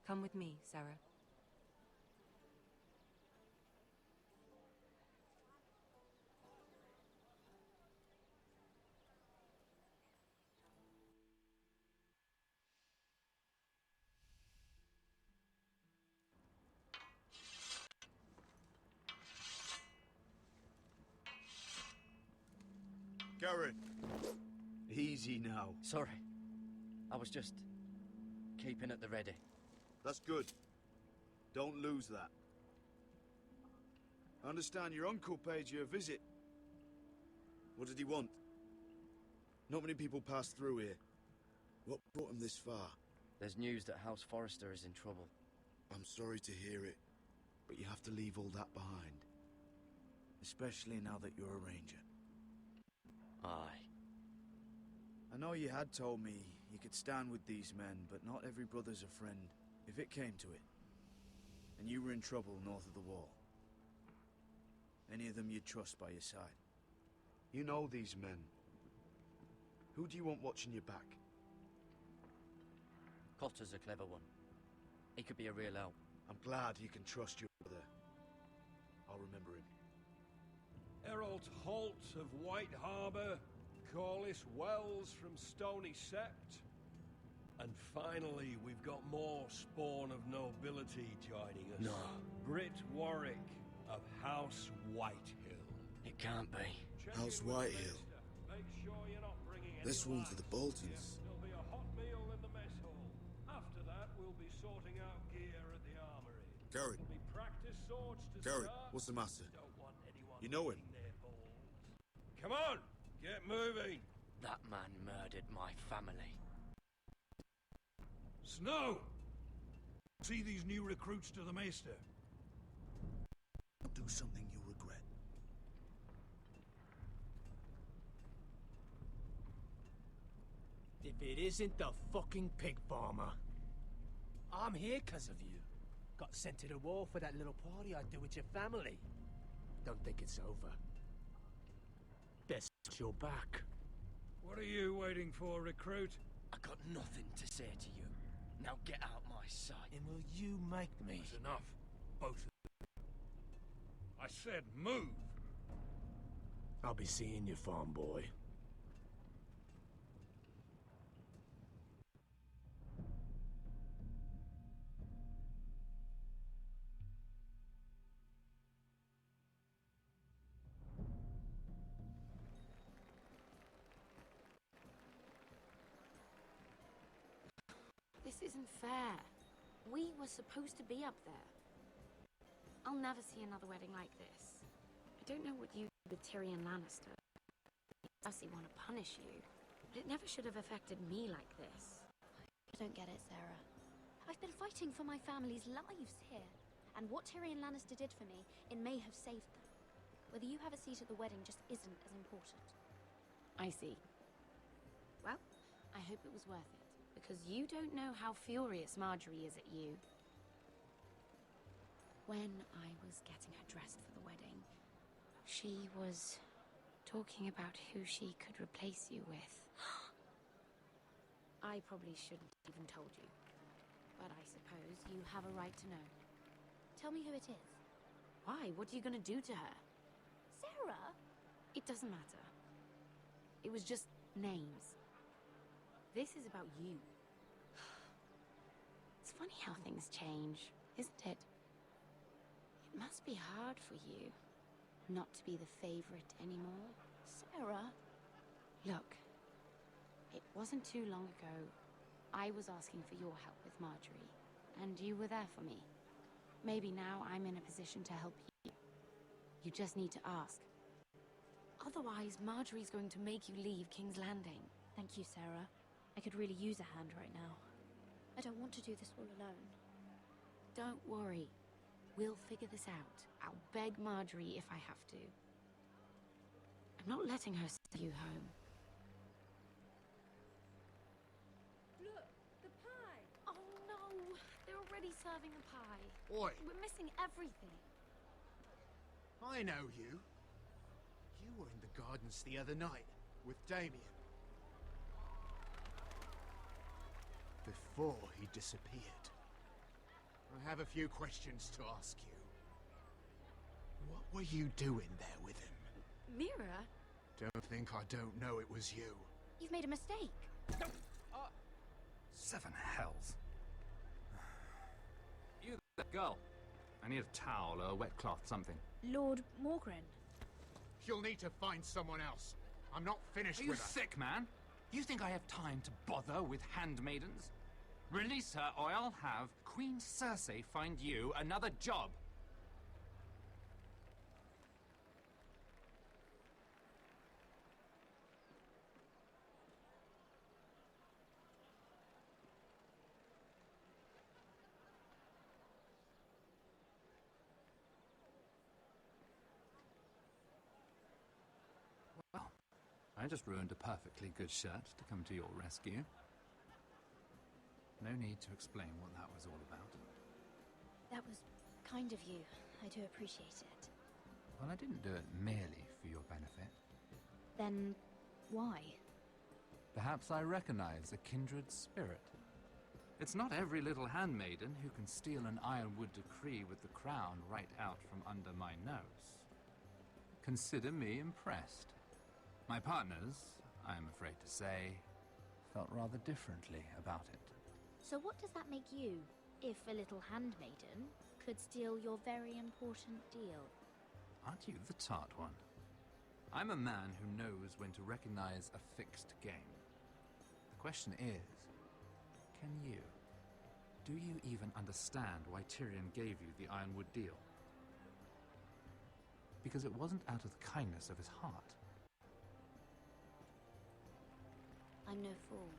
Come with me, Sarah. Garrett, easy now. Sorry. I was just keeping at the ready. That's good. Don't lose that. I understand your uncle paid you a visit. What did he want? Not many people pass through here. What brought him this far? There's news that House Forrester is in trouble. I'm sorry to hear it, but you have to leave all that behind. Especially now that you're a ranger. Aye. I know you had told me you could stand with these men, but not every brother's a friend, if it came to it. And you were in trouble north of the wall. Any of them you'd trust by your side. You know these men. Who do you want watching your back? Cotter's a clever one. He could be a real help. I'm glad you can trust your brother. I'll remember him. Errol Holt of White Harbour, Corliss Wells from Stony Sept. And finally, we've got more spawn of nobility joining us. No. Britt Warwick of House Whitehill. It can't be. House Whitehill. Make sure you're not bringing any This one for the lads. Boltons. There'll be a hot meal in the mess hall. After that, we'll be sorting out gear at the armory. Garrett. There'll be practice swords to Garrett, start. what's the matter? Don't want anyone You know him? licking their balls. Come on, get moving. That man murdered my family. Snow! See these new recruits to the Maester? do something you'll regret. If it isn't the fucking pig farmer. I'm here 'cause of you. Got sent to the war for that little party I do with your family. Don't think it's over. There's your back. What are you waiting for, recruit? I got nothing to say to you. Now get out my sight. And will you make me? That's enough. Both of you. I said move! I'll be seeing you, farm boy. This isn't fair. We were supposed to be up there. I'll never see another wedding like this. I don't know what you did with Tyrion Lannister. Cersei want to punish you, but it never should have affected me like this. I don't get it, Sarah. I've been fighting for my family's lives here, and what Tyrion Lannister did for me, it may have saved them. Whether you have a seat at the wedding just isn't as important. I see. Well, I hope it was worth it, because you don't know how furious Marjorie is at you. When I was getting her dressed for the wedding, she was talking about who she could replace you with. I probably shouldn't have even told you, but I suppose you have a right to know. Tell me who it is. Why? What are you gonna do to her? Sarah? It doesn't matter. It was just names. This is about you. It's funny how things change, isn't it? It must be hard for you not to be the favorite anymore. Sarah? Look, it wasn't too long ago I was asking for your help with Marjorie, and you were there for me. Maybe now I'm in a position to help you. You just need to ask. Otherwise, Marjorie's going to make you leave King's Landing. Thank you, Sarah. I could really use a hand right now. I don't want to do this all alone. Don't worry. We'll figure this out. I'll beg Marjorie if I have to. I'm not letting her send you home. Look, the pie! Oh no! They're already serving the pie. Oi! We're missing everything. I know you. You were in the gardens the other night with Damien. Before he disappeared. I have a few questions to ask you. What were you doing there with him? Mira? Don't think I don't know it was you. You've made a mistake. Seven hells. You, that girl. I need a towel or a wet cloth, something. Lord Morgren. You'll need to find someone else. I'm not finished Are you with her. sick, man? You think I have time to bother with handmaidens? Release her, or I'll have Queen Cersei find you another job. Well, I just ruined a perfectly good shirt to come to your rescue. No need to explain what that was all about. That was kind of you. I do appreciate it. Well, I didn't do it merely for your benefit. Then, why? Perhaps I recognize a kindred spirit. It's not every little handmaiden who can steal an ironwood decree with the crown right out from under my nose. Consider me impressed. My partners, I am afraid to say, felt rather differently about it. So what does that make you, if a little handmaiden could steal your very important deal? Aren't you the tart one? I'm a man who knows when to recognize a fixed game. The question is, can you? Do you even understand why Tyrion gave you the Ironwood deal? Because it wasn't out of the kindness of his heart. I'm no fool.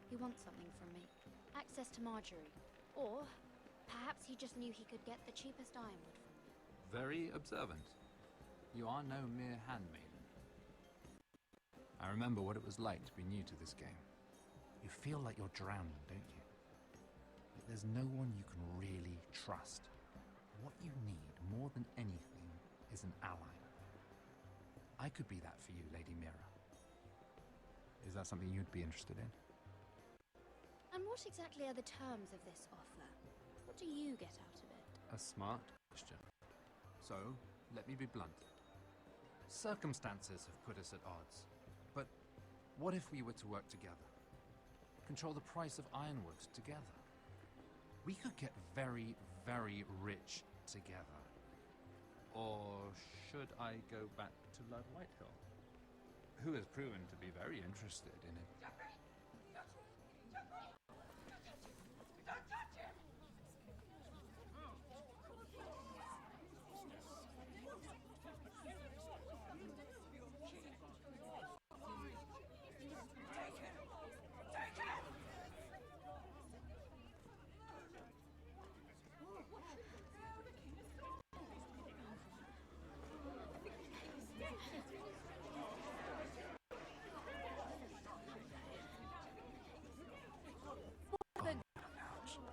He wants something from me. Access to Marjorie. Or perhaps he just knew he could get the cheapest ironwood from me. Very observant. You are no mere handmaiden. I remember what it was like to be new to this game. You feel like you're drowning, don't you? That there's no one you can really trust. What you need, more than anything, is an ally. I could be that for you, Lady Mira. Is that something you'd be interested in? And what exactly are the terms of this offer? What do you get out of it? A smart question. So, let me be blunt. Circumstances have put us at odds. But what if we were to work together? Control the price of ironwood together? We could get very, very rich together. Or should I go back to Lord Whitehill, who has proven to be very interested in it?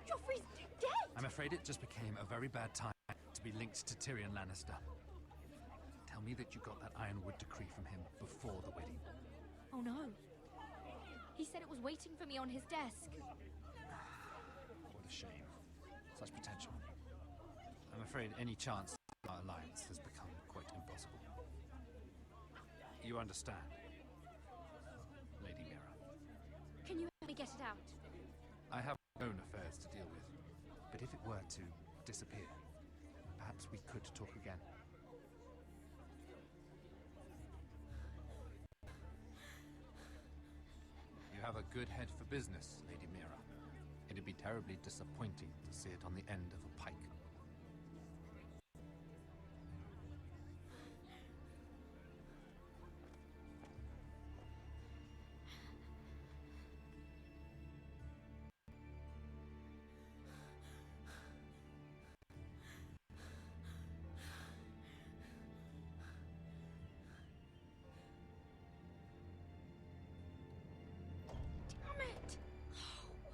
Joffrey's dead! I'm afraid it just became a very bad time to be linked to Tyrion Lannister. Tell me that you got that ironwood decree from him before the wedding. Oh no. He said it was waiting for me on his desk. What a shame. Such potential. I'm afraid any chance of our alliance has become quite impossible. You understand, Lady Mira? Can you help me get it out? I have my own affairs to deal with, but if it were to disappear, perhaps we could talk again. You have a good head for business, Lady Mira. It'd be terribly disappointing to see it on the end of a pike.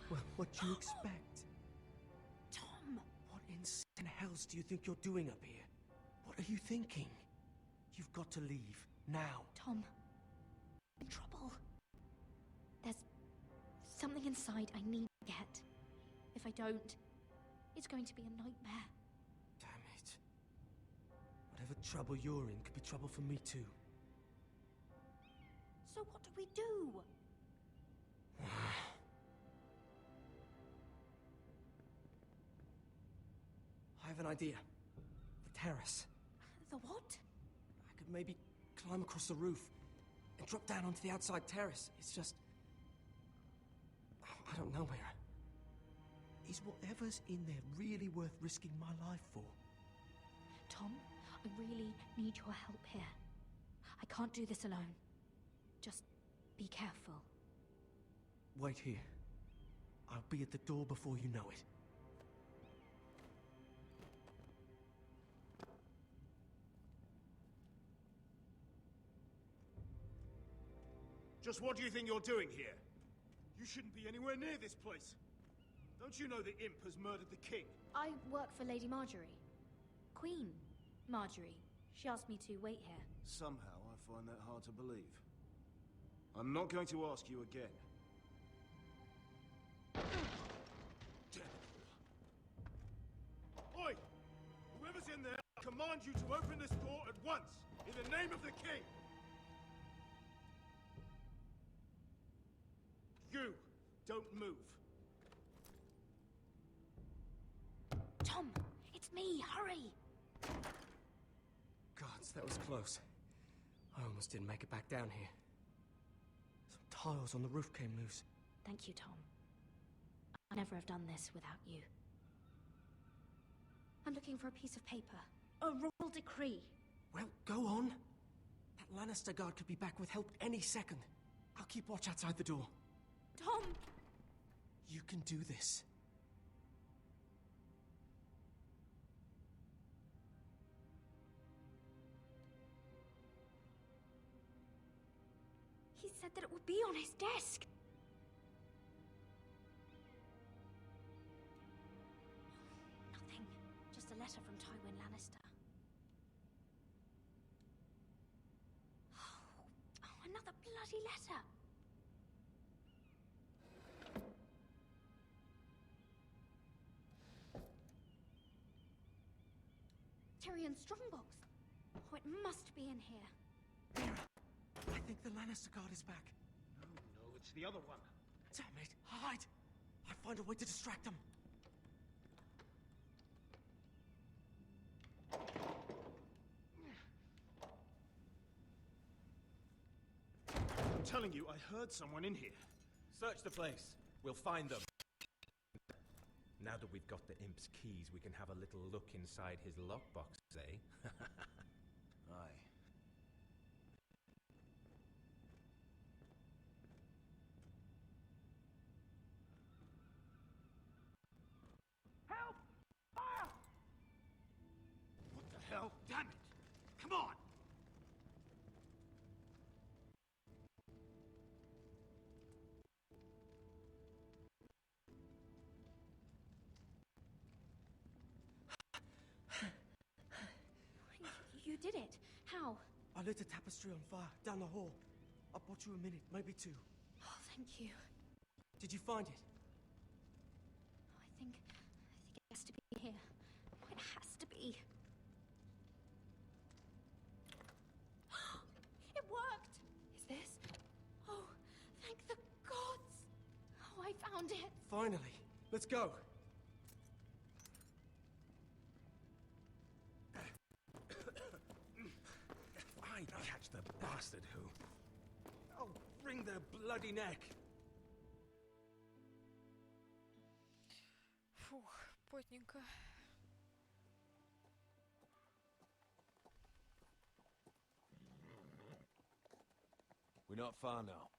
Well, what do you expect? Tom! What insane hells do you think you're doing up here? What are you thinking? You've got to leave, now. Tom, I'm in trouble. There's something inside I need to get. If I don't, it's going to be a nightmare. Damn it. Whatever trouble you're in could be trouble for me too. So what do we do? I have an idea. The terrace. The what? I could maybe climb across the roof and drop down onto the outside terrace. It's just... I don't know, Mira. Is whatever's in there really worth risking my life for? Tom, I really need your help here. I can't do this alone. Just be careful. Wait here. I'll be at the door before you know it. Just what do you think you're doing here? You shouldn't be anywhere near this place. Don't you know the imp has murdered the king? I work for Lady Marjorie. Queen Marjorie. She asked me to wait here. Somehow I find that hard to believe. I'm not going to ask you again. Oi! Whoever's in there, I command you to open this door at once, in the name of the king! You, don't move. Tom, it's me, hurry! Gods, that was close. I almost didn't make it back down here. Some tiles on the roof came loose. Thank you, Tom. I'd never have done this without you. I'm looking for a piece of paper. A royal decree. Well, go on. That Lannister guard could be back with help any second. I'll keep watch outside the door. Tom! You can do this. said that it would be on his desk. Nothing. Just a letter from Tywin Lannister. Oh, another bloody letter. Tyrion's strongbox. Oh, it must be in here. I think the Lannister guard is back. No, it's the other one. Damn it! Hide! I'll find a way to distract them. I'm telling you, I heard someone in here. Search the place. We'll find them. Now that we've got the imp's keys, we can have a little look inside his lockbox, eh? Aye. Help! Fire! What the hell? Damn it! Come on! You did it. How? I lit a tapestry on fire down the hall. I bought you a minute, maybe two. Oh, thank you. Did you find it? I think it has to be here. It has to be. It worked! Is this? Oh, thank the gods! Oh, I found it! Finally. Let's go. Fine, catch the bastard who. I'll wring their bloody neck. Фух, потненько. We're not far now.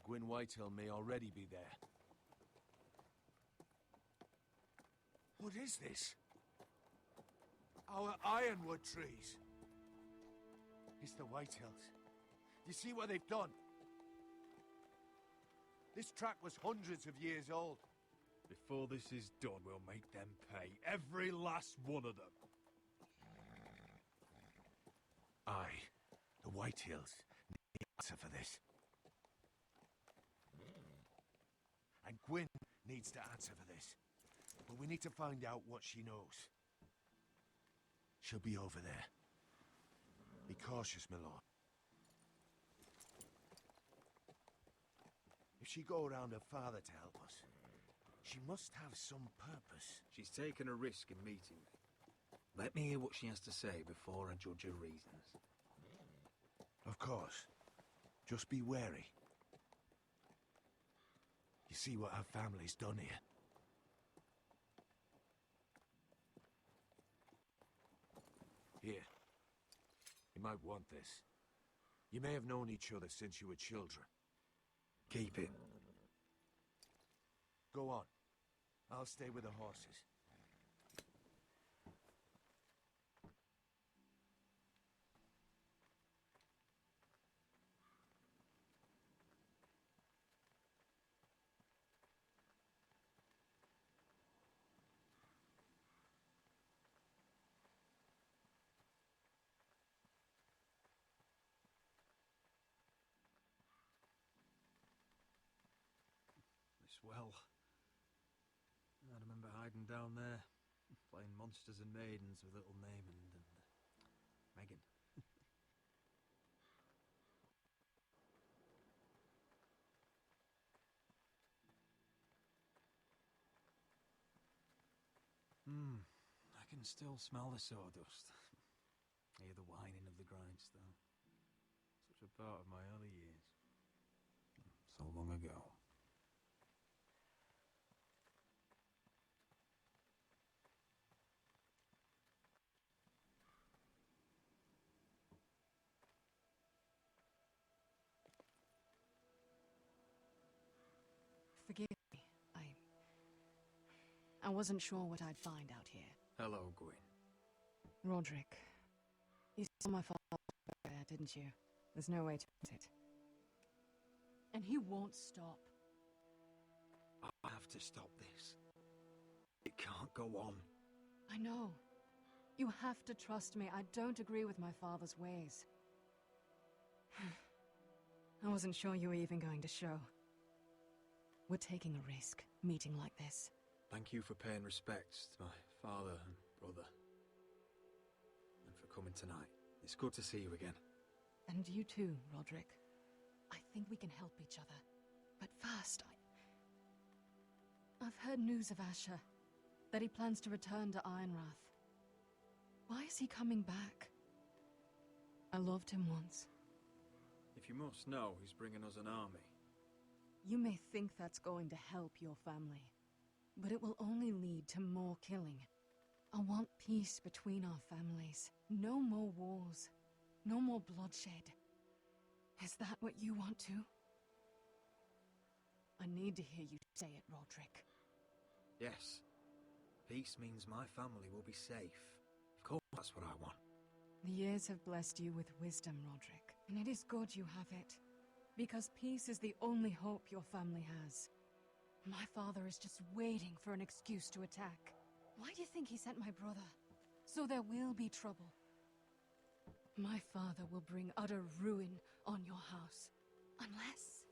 Gwyn Whitehill may already be there. What is this? Our ironwood trees. It's the Whitehills. You see what they've done? This track was hundreds of years old. Before this is done, we'll make them pay. Every last one of them. Aye. The Whitehills need an answer for this. And Gwyn needs to answer for this. But we need to find out what she knows. She'll be over there. Be cautious, my lord. If she go around her father to help us, she must have some purpose. She's taken a risk in meeting me. Let me hear what she has to say before I judge her reasons. Of course. Just be wary. You see what her family's done here. Here. You might want this. You may have known each other since you were children. Keep it. Go on. I'll stay with the horses. Well, I remember hiding down there, playing monsters and maidens with little Naemond and Megan. I can still smell the sawdust. Hear the whining of the grindstone. Such a part of my early years. So long ago. Forgive me. I wasn't sure what I'd find out here. Hello, Gwyn. Roderick, you saw my father there, didn't you? There's no way to put it. and he won't stop. I have to stop this. It can't go on. I know. You have to trust me. I don't agree with my father's ways. I wasn't sure you were even going to show. We're taking a risk, meeting like this. Thank you for paying respects to my father and brother. And for coming tonight. It's good to see you again. And you too, Roderick. I think we can help each other. But first, I've heard news of Asher. That he plans to return to Ironrath. Why is he coming back? I loved him once. If you must know, he's bringing us an army. You may think that's going to help your family, but it will only lead to more killing. I want peace between our families. No more wars. No more bloodshed. Is that what you want too? I need to hear you say it, Roderick. Yes. Peace means my family will be safe. Of course, that's what I want. The years have blessed you with wisdom, Roderick, and it is good you have it. Because peace is the only hope your family has. My father is just waiting for an excuse to attack. Why do you think he sent my brother? So there will be trouble. My father will bring utter ruin on your house. Unless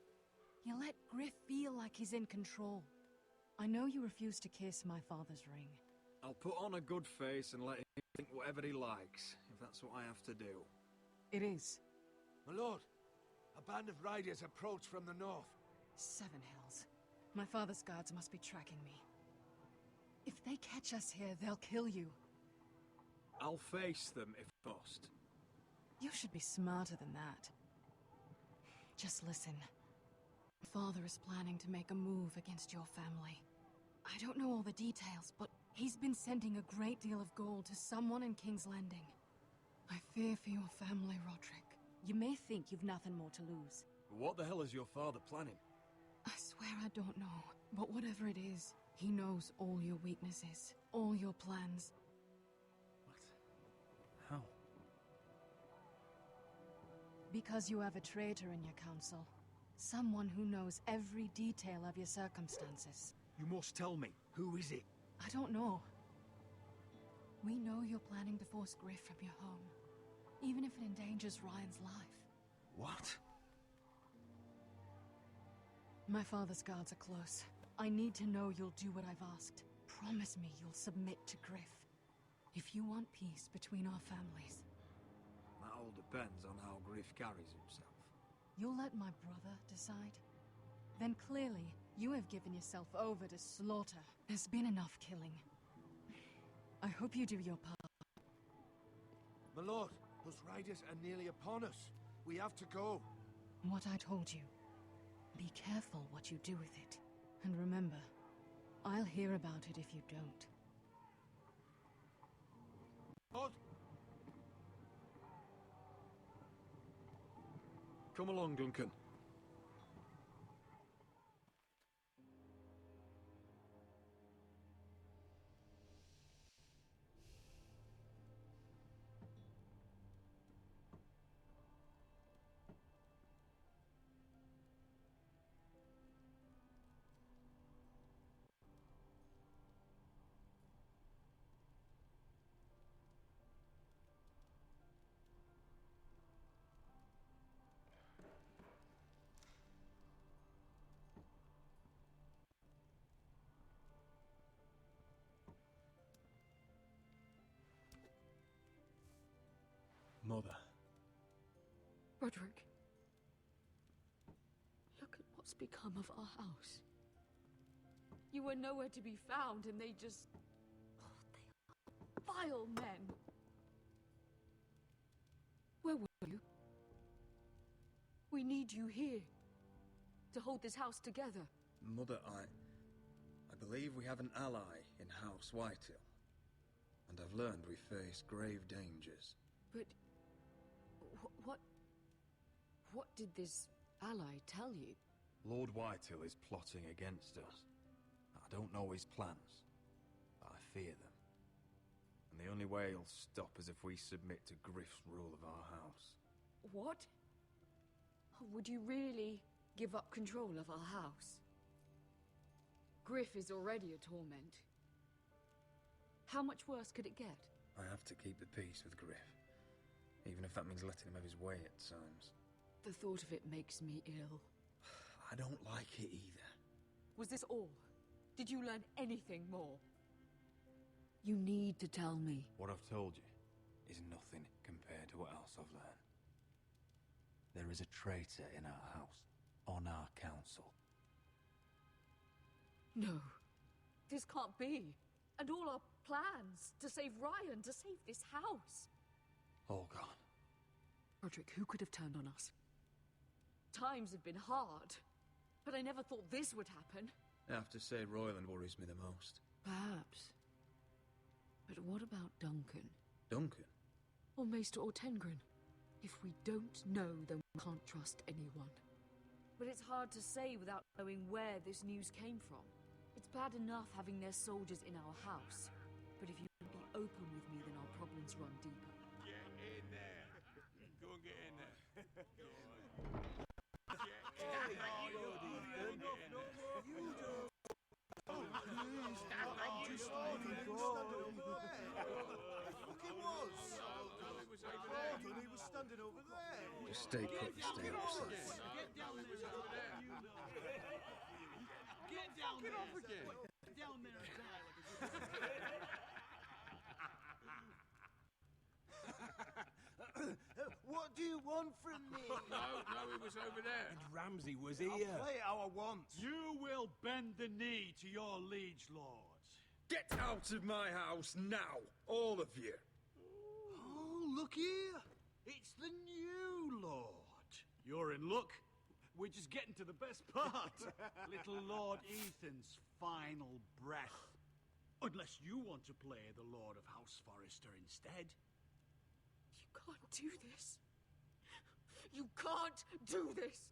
you let Griff feel like he's in control. I know you refuse to kiss my father's ring. I'll put on a good face and let him think whatever he likes, if that's what I have to do. It is. My lord, a band of riders approach from the north. 7 hells. My father's guards must be tracking me. If they catch us here, they'll kill you. I'll face them if must. You should be smarter than that. Just listen. Father is planning to make a move against your family. I don't know all the details, but he's been sending a great deal of gold to someone in King's Landing. I fear for your family, Roderick. You may think you've nothing more to lose. What the hell is your father planning? I swear I don't know, but whatever it is, he knows all your weaknesses, all your plans. How? Because you have a traitor in your council. Someone who knows every detail of your circumstances. You must tell me. Who is it? I don't know. We know you're planning to force Griff from your home, even if it endangers Ryan's life. What? My father's guards are close. I need to know you'll do what I've asked. Promise me you'll submit to Griff. If you want peace between our families. That all depends on how Griff carries himself. You'll let my brother decide? Then clearly, you have given yourself over to slaughter. There's been enough killing. I hope you do your part. My lord, those riders are nearly upon us. We have to go. What I told you. Be careful what you do with it. And remember, I'll hear about it if you don't. Lord? Come along, Duncan. Mother. Roderick. Look at what's become of our house. You were nowhere to be found, and they just... Oh, they are vile men. Where were you? We need you here. To hold this house together. Mother, I believe we have an ally in House Whitehill. And I've learned we face grave dangers. But... What did this ally tell you? Lord Whitehill is plotting against us. I don't know his plans, but I fear them. And the only way he'll stop is if we submit to Griff's rule of our house. What? Would you really? Give up control of our house? Griff is already a torment. How much worse could it get? I have to keep the peace with Griff, even if that means letting him have his way at times. The thought of it makes me ill. I don't like it either. Was this all? Did you learn anything more? You need to tell me. What I've told you is nothing compared to what else I've learned. There is a traitor in our house, on our council. No, this can't be. And all our plans to save Ryan, to save this house. All gone. Roderick, who could have turned on us? Times have been hard, but I never thought this would happen. I have to say Royland worries me the most. Perhaps. But what about Duncan? Duncan? Or Maester or Tengrin? If we don't know, then we can't trust anyone. But it's hard to say without knowing where this news came from. It's bad enough having their soldiers in our house. But if you won't be open with me, then our problems run deeper. Get in there. Go and get in there. He was standing over there. Just stay put and stay outside. Get down there. Get down there. Off again. Down there and die like a What do you want from me? No, it was over there. And Ramsay was I'll here. play how I want. You will bend the knee to your liege lord. Get out of my house now, all of you. Oh, look here. It's the new lord. You're in luck. We're just getting to the best part. Little Lord Ethan's final breath. Unless you want to play the Lord of House Forrester instead. You can't do this. You can't do this.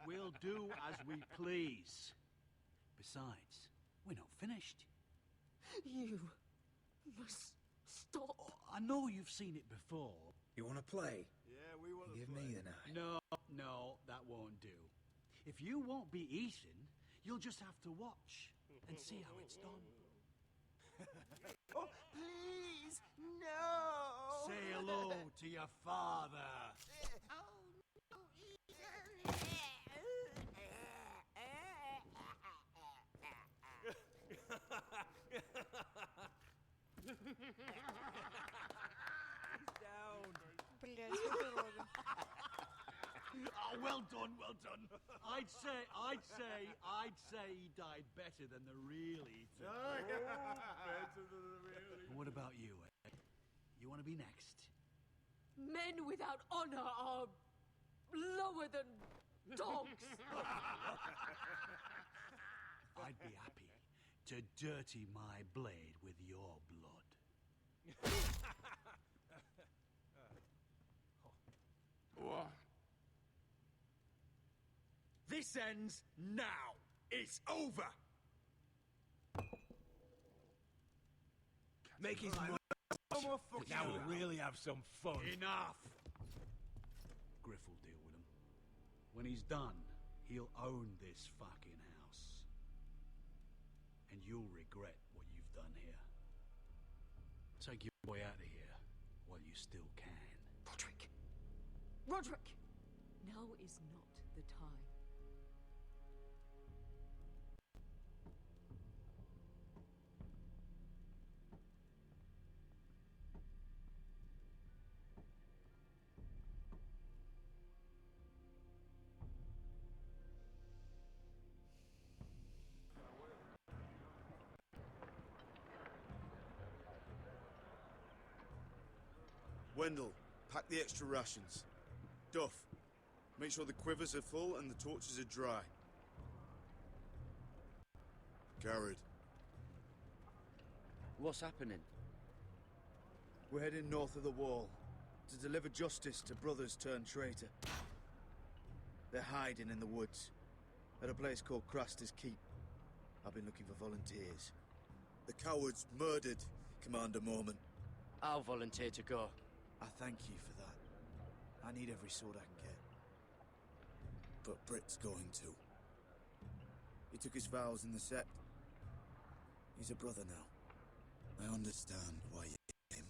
We'll do as we please. Besides, we're not finished. You must stop. Oh, I know you've seen it before. You want to play? Yeah, we want to Give play. me the knife. No, that won't do. If you won't be Ethan, you'll just have to watch and see how it's done. Oh, please, no! Say hello to your father. Блять, уроды. Oh, well done, well done. I'd say he died better than the real Ethan. Better than the real. What about you, eh? You want to be next? Men without honor are lower than dogs. I'd be happy to dirty my blade with your blood. What? This ends now. It's over. Make his mind. Now we'll really have some fun. Enough! Griff will deal with him. When he's done, he'll own this fucking house. And you'll regret what you've done here. Take your way out of here while you still can. Roderick! Roderick! Now is not the time. Wendell, pack the extra rations. Duff, make sure the quivers are full and the torches are dry. Garrett. What's happening? We're heading north of the wall to deliver justice to brothers turned traitor. They're hiding in the woods at a place called Craster's Keep. I've been looking for volunteers. The cowards murdered Commander Mormon. I'll volunteer to go. I thank you for that. I need every sword I can get. but Brit's going to. He took his vows in the sect. He's a brother now. I understand why you hate him.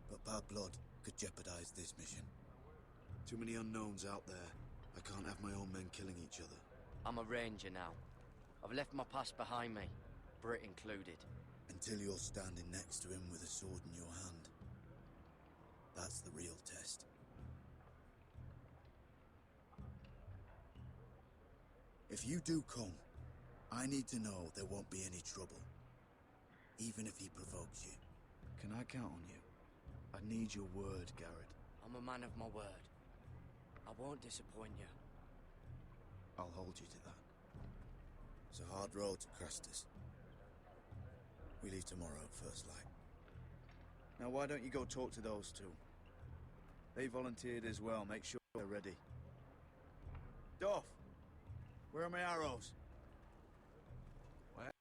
But bad blood could jeopardize this mission. Too many unknowns out there. I can't have my own men killing each other. I'm a ranger now. I've left my past behind me, Brit included. Until you're standing next to him with a sword in your hand. That's the real test. If you do come, I need to know there won't be any trouble. Even if he provokes you. Can I count on you? I need your word, Garrett. I'm a man of my word. I won't disappoint you. I'll hold you to that. It's a hard road to Crestus. We leave tomorrow at first light. Now why don't you go talk to those two? They volunteered as well. Make sure they're ready. Doff! Where are my arrows? Well,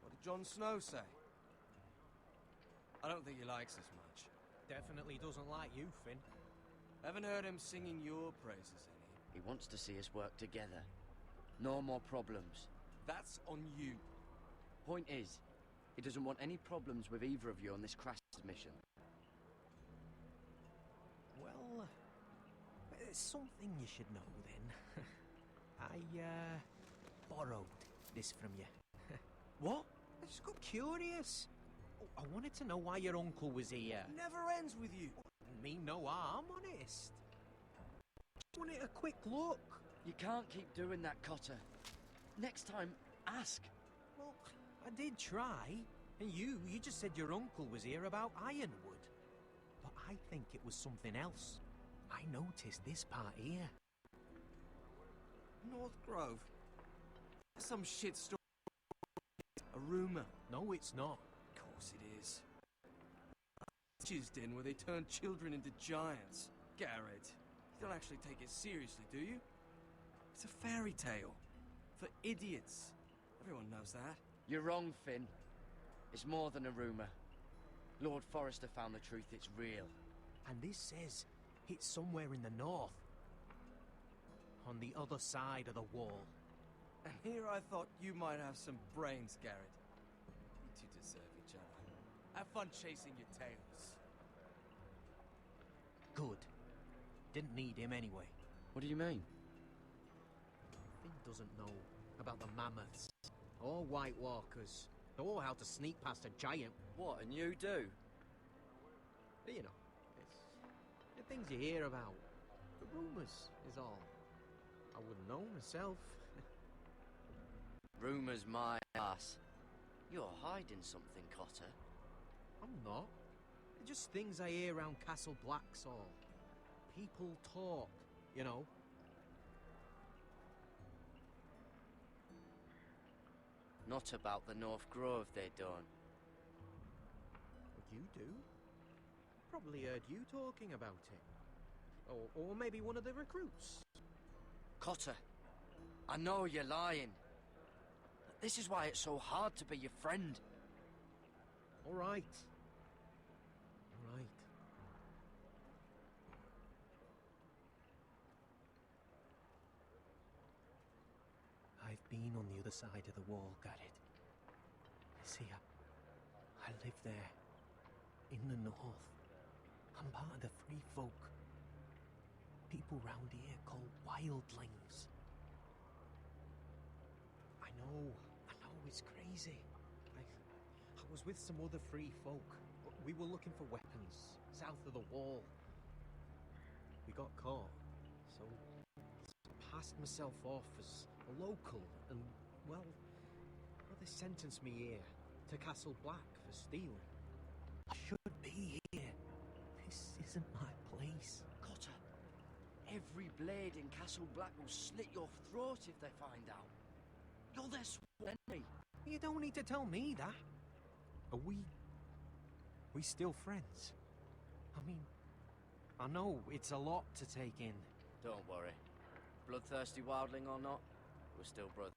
what did Jon Snow say? I don't think he likes us much. Definitely doesn't like you, Finn. Haven't heard him singing your praises any. He wants to see us work together. No more problems. That's on you. Point is, he doesn't want any problems with either of you on this crash mission. Well, there's something you should know then. I borrowed this from you. What? I just got curious. I wanted to know why your uncle was here. Never ends with you. Mean no harm, honest. Just wanted a quick look. You can't keep doing that, Cotter. Next time, ask. Well, I did try. And you just said your uncle was here about Ironwood. But I think it was something else. I noticed this part here. North Grove. Some shit story. A rumour. No, it's not. Of course it is. Jizzed in where they turn children into giants. Garrett, you don't actually take it seriously, do you? It's a fairy tale. For idiots. Everyone knows that. You're wrong, Finn. It's more than a rumour. Lord Forrester found the truth, it's real. And this says it's somewhere in the north. On the other side of the wall. And here I thought you might have some brains, Garrett. You two deserve each other. Have fun chasing your tails. Good. Didn't need him anyway. What do you mean? Finn doesn't know about the mammoths, or White Walkers, or how to sneak past a giant. What, and you do? You know, it's the things you hear about. The rumours is all. I wouldn't know myself. Rumours my ass. You're hiding something, Cotter. I'm not. They're just things I hear around Castle Blacksall. People talk, you know. Not about the North Grove they done. What you do? Probably heard you talking about it. Or maybe one of the recruits. Cotter, I know you're lying. This is why it's so hard to be your friend. All right. All right. I've been on the other side of the wall, got it. See, I live there. In the north. I'm part of the free folk. People round here call wildlings. I know it's crazy. I was with some other free folk. We were looking for weapons south of the wall. We got caught, so I passed myself off as a local, and well, they sentenced me here to Castle Black for stealing. I should be here. This isn't my place. Cotter, every blade in Castle Black will slit your throat if they find out. You're their sworn enemy. You don't need to tell me that. Are we still friends? I mean, I know it's a lot to take in. Don't worry. Bloodthirsty wildling or not, we're still brothers.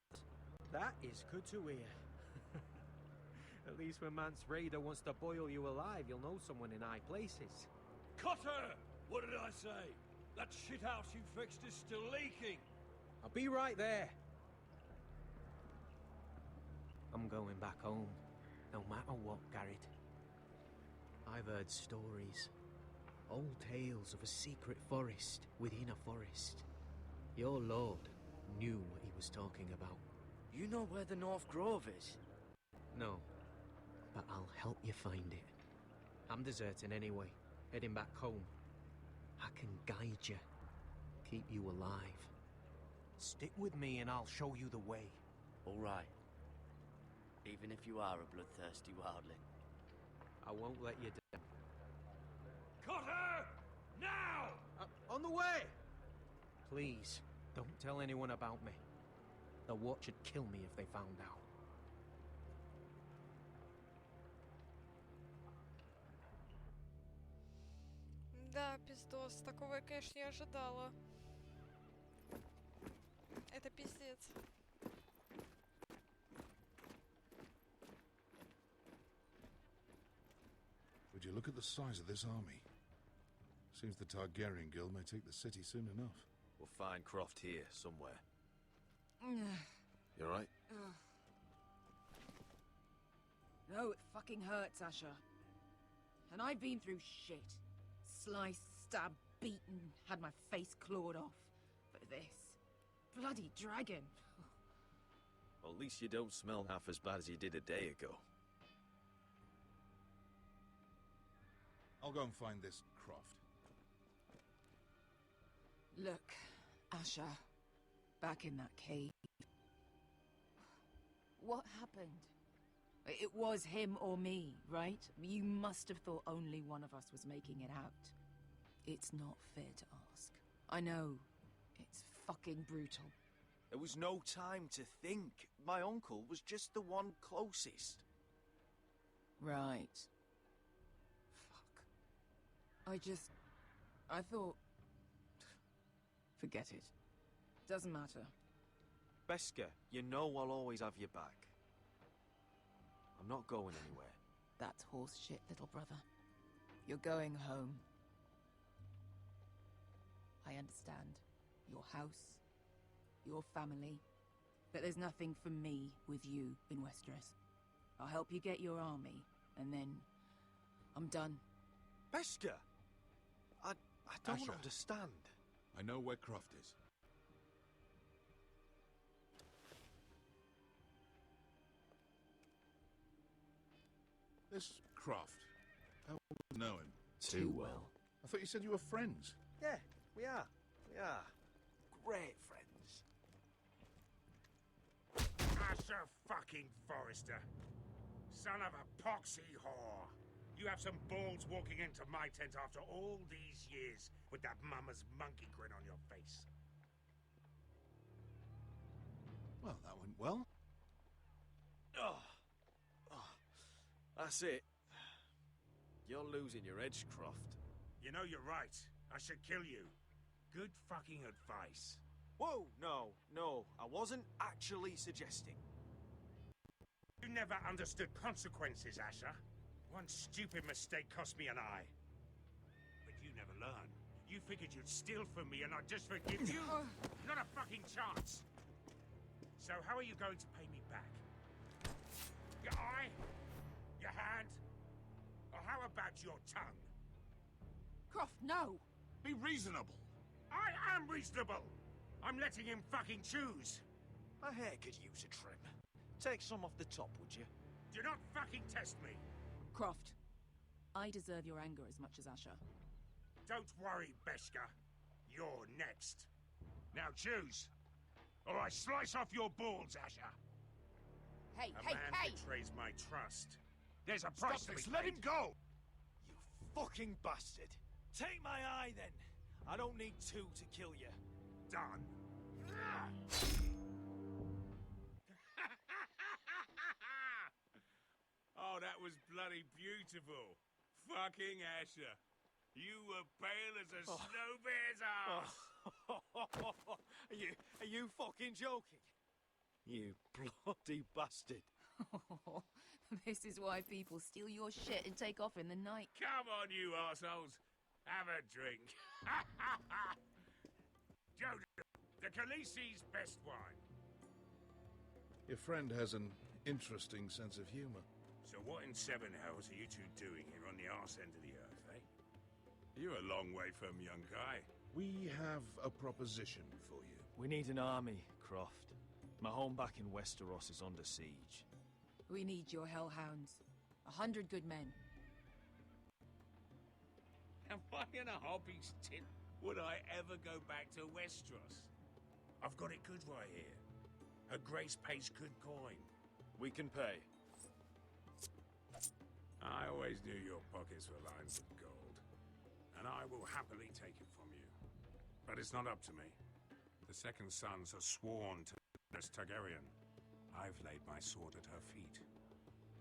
That is good to hear. At least when Mance Raider wants to boil you alive, you'll know someone in high places. Cotter! What did I say? That shithouse you fixed is still leaking. I'll be right there. I'm going back home, no matter what, Garrett. I've heard stories. Old tales of a secret forest within a forest. Your lord knew what he was talking about. You know where the North Grove is? No, but I'll help you find it. I'm deserting anyway, heading back home. I can guide you, keep you alive. Stick with me and I'll show you the way. All right. Even if you are a bloodthirsty wildling. I won't let you down. Cut her! Now! On the way! Please, don't tell anyone about me. The Watch would kill me if they found out. Да, пиздос. Такого я, конечно, не ожидала. Это пиздец. Would you look at the size of this army? Seems the Targaryen Guild may take the city soon enough. We'll find Croft here, somewhere. You alright? No, it fucking hurts, Asher. And I've been through shit. Sliced, stabbed, beaten, had my face clawed off. But this... bloody dragon. Well, at least you don't smell half as bad as you did a day ago. I'll go and find this Croft. Look, Asher. Back in that cave. What happened? It was him or me, right? You must have thought only one of us was making it out. It's not fair to ask. I know. It's fucking brutal. There was no time to think. My uncle was just the one closest. Right. Fuck. I thought... Forget it. Doesn't matter. Beskha, you know I'll always have your back. I'm not going anywhere. That's horse shit, little brother. You're going home. I understand. Your house, your family. But there's nothing for me with you in Westeros. I'll help you get your army, and then I'm done. Beskha! I don't Asher. understand. I know where Croft is. This Croft, how well do you know him? Too well. I thought you said you were friends. Yeah, we are. We are. Great friends. Asher fucking Forrester. Son of a poxy whore. You have some balls walking into my tent after all these years with that mama's monkey grin on your face. Well, that went well. Oh. That's it. You're losing your edge, Croft. You know you're right. I should kill you. Good fucking advice. Whoa, no. I wasn't actually suggesting. You never understood consequences, Asher. One stupid mistake cost me an eye. But you never learn. You figured you'd steal from me and I'd just forgive you? Not a fucking chance. So how are you going to pay me back? Your eye? Your hand? Or how about your tongue? Croft, no! Be reasonable. I am reasonable! I'm letting him fucking choose. My hair could use a trim. Take some off the top, would you? Do not fucking test me. Croft, I deserve your anger as much as Asher. Don't worry, Beskha. You're next. Now choose. Or I slice off your balls, Asher. Hey, A man betrays my trust. There's a price to be paid. Let him go! You fucking bastard. Take my eye, then. I don't need two to kill you. Done. Oh, that was bloody beautiful. Fucking Asher. You were pale as a snow bear's ass. Are you fucking joking? You bloody bastard. This is why people steal your shit and take off in the night. Come on, you arseholes. Have a drink. Jodo, the Khaleesi's best wine. Your friend has an interesting sense of humor. So what in seven hells are you two doing here on the arse end of the earth, eh? You're a long way from, young guy. We have a proposition for you. We need an army, Croft. My home back in Westeros is under siege. We need your hellhounds. 100 good men. Am I in a hobby's tin? Would I ever go back to Westeros? I've got it good right here. Her Grace pays good coin. We can pay. I always knew your pockets were lined with gold, and I will happily take it from you. But it's not up to me. The second sons are sworn to this Targaryen. I've laid my sword at her feet.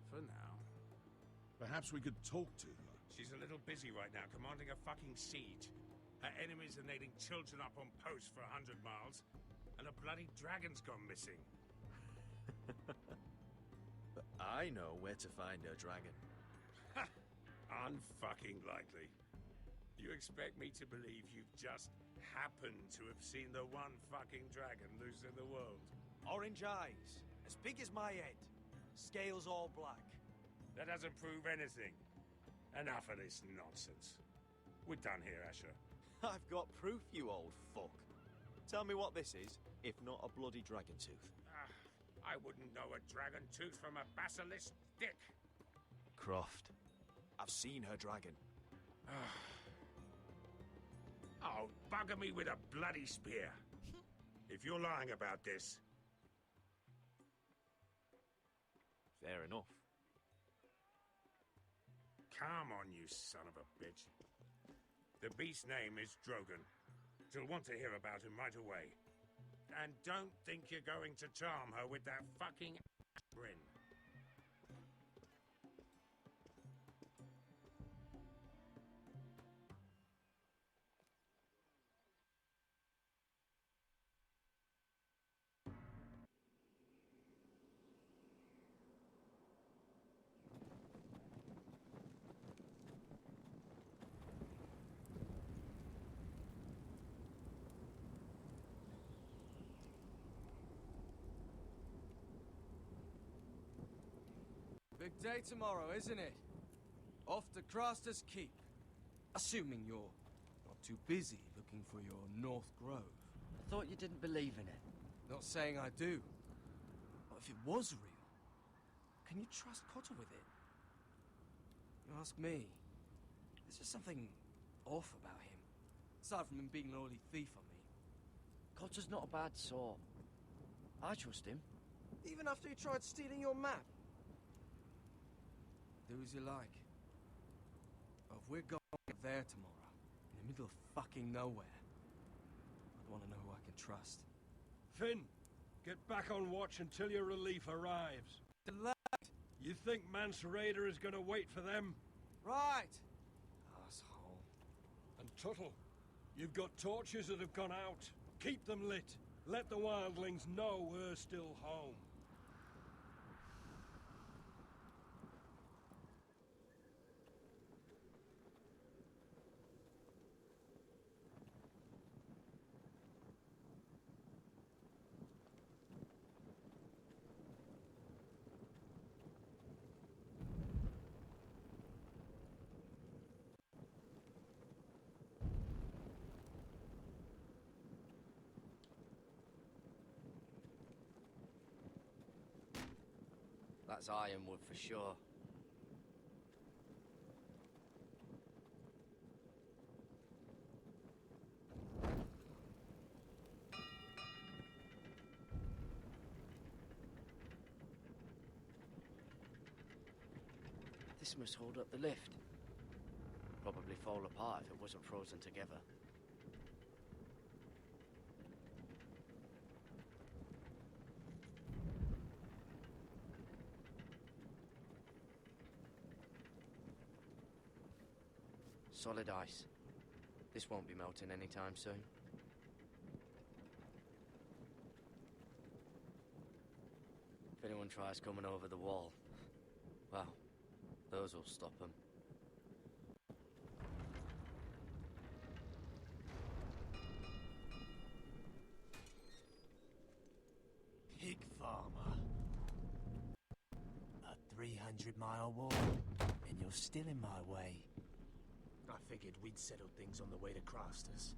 For now. Perhaps we could talk to her. She's a little busy right now, commanding a fucking siege. Her enemies are nailing children up on posts for 100 miles, and a bloody dragon's gone missing. But I know where to find her dragon. Ha! Unfucking likely. You expect me to believe you've just happened to have seen the one fucking dragon loose in the world? Orange eyes, as big as my head. Scales all black. That doesn't prove anything. Enough of this nonsense. We're done here, Asher. I've got proof, you old fuck. Tell me what this is, if not a bloody dragon tooth. I wouldn't know a dragon tooth from a basilisk dick. Croft, I've seen her dragon. Oh, bugger me with a bloody spear. If you're lying about this... Fair enough. Come on, you son of a bitch. The beast's name is Drogon. She'll want to hear about him right away. And don't think you're going to charm her with that fucking grin. Big day tomorrow, isn't it? Off to Craster's Keep. Assuming you're not too busy looking for your North Grove. I thought you didn't believe in it. Not saying I do. But if it was real, can you trust Cotter with it? You ask me. There's just something off about him. Aside from him being an early thief, I mean. Cotter's not a bad sort. I trust him. Even after he tried stealing your map. Do as you like. But if we're going there tomorrow, in the middle of fucking nowhere, I'd want to know who I can trust. Finn, get back on watch until your relief arrives. You think Mance Rayder is going to wait for them? Right! Asshole. And Tuttle, you've got torches that have gone out. Keep them lit. Let the wildlings know we're still home. That's ironwood for sure. This must hold up the lift. Probably fall apart if it wasn't frozen together. Solid ice. This won't be melting anytime soon. If anyone tries coming over the wall, well, those will stop them. 100-mile war, and you're still in my way. I figured we'd settle things on the way to Crasters,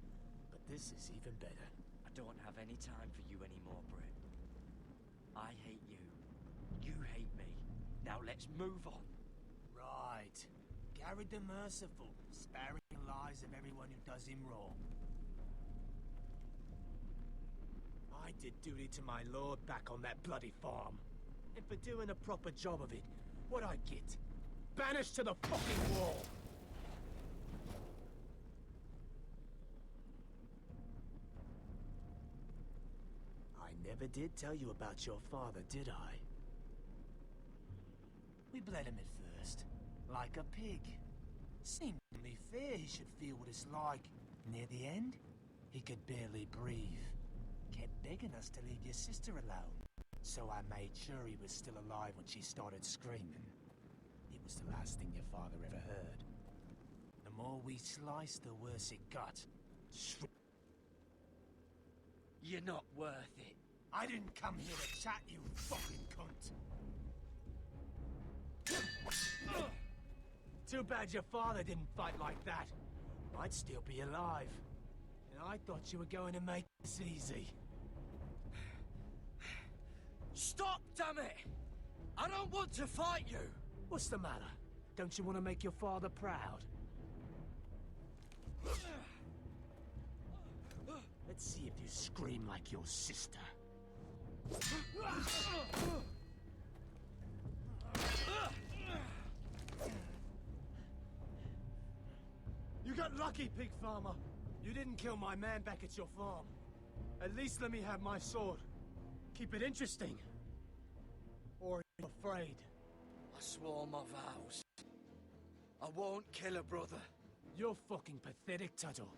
but this is even better. I don't have any time for you anymore, Britt. I hate you. You hate me. Now let's move on. Right. Garrett the Merciful, sparing the lives of everyone who does him wrong. I did duty to my lord back on that bloody farm. And for doing a proper job of it, what'd I get? Banished to the fucking wall! I never did tell you about your father, did I? We bled him at first, like a pig. Seemed only fair he should feel what it's like. Near the end, he could barely breathe. Kept begging us to leave your sister alone. So I made sure he was still alive when she started screaming. It was the last thing your father ever heard. The more we sliced, the worse it got. You're not worth it. I didn't come here to chat, you fucking cunt. Too bad your father didn't fight like that. I'd still be alive. And I thought you were going to make this easy. Stop, damn it! I don't want to fight you! What's the matter? Don't you want to make your father proud? Let's see if you scream like your sister. You got lucky, pig farmer. You didn't kill my man back at your farm. At least let me have my sword. Keep it interesting. Or are you afraid? I swore my vows. I won't kill a brother. You're fucking pathetic, Tuttle.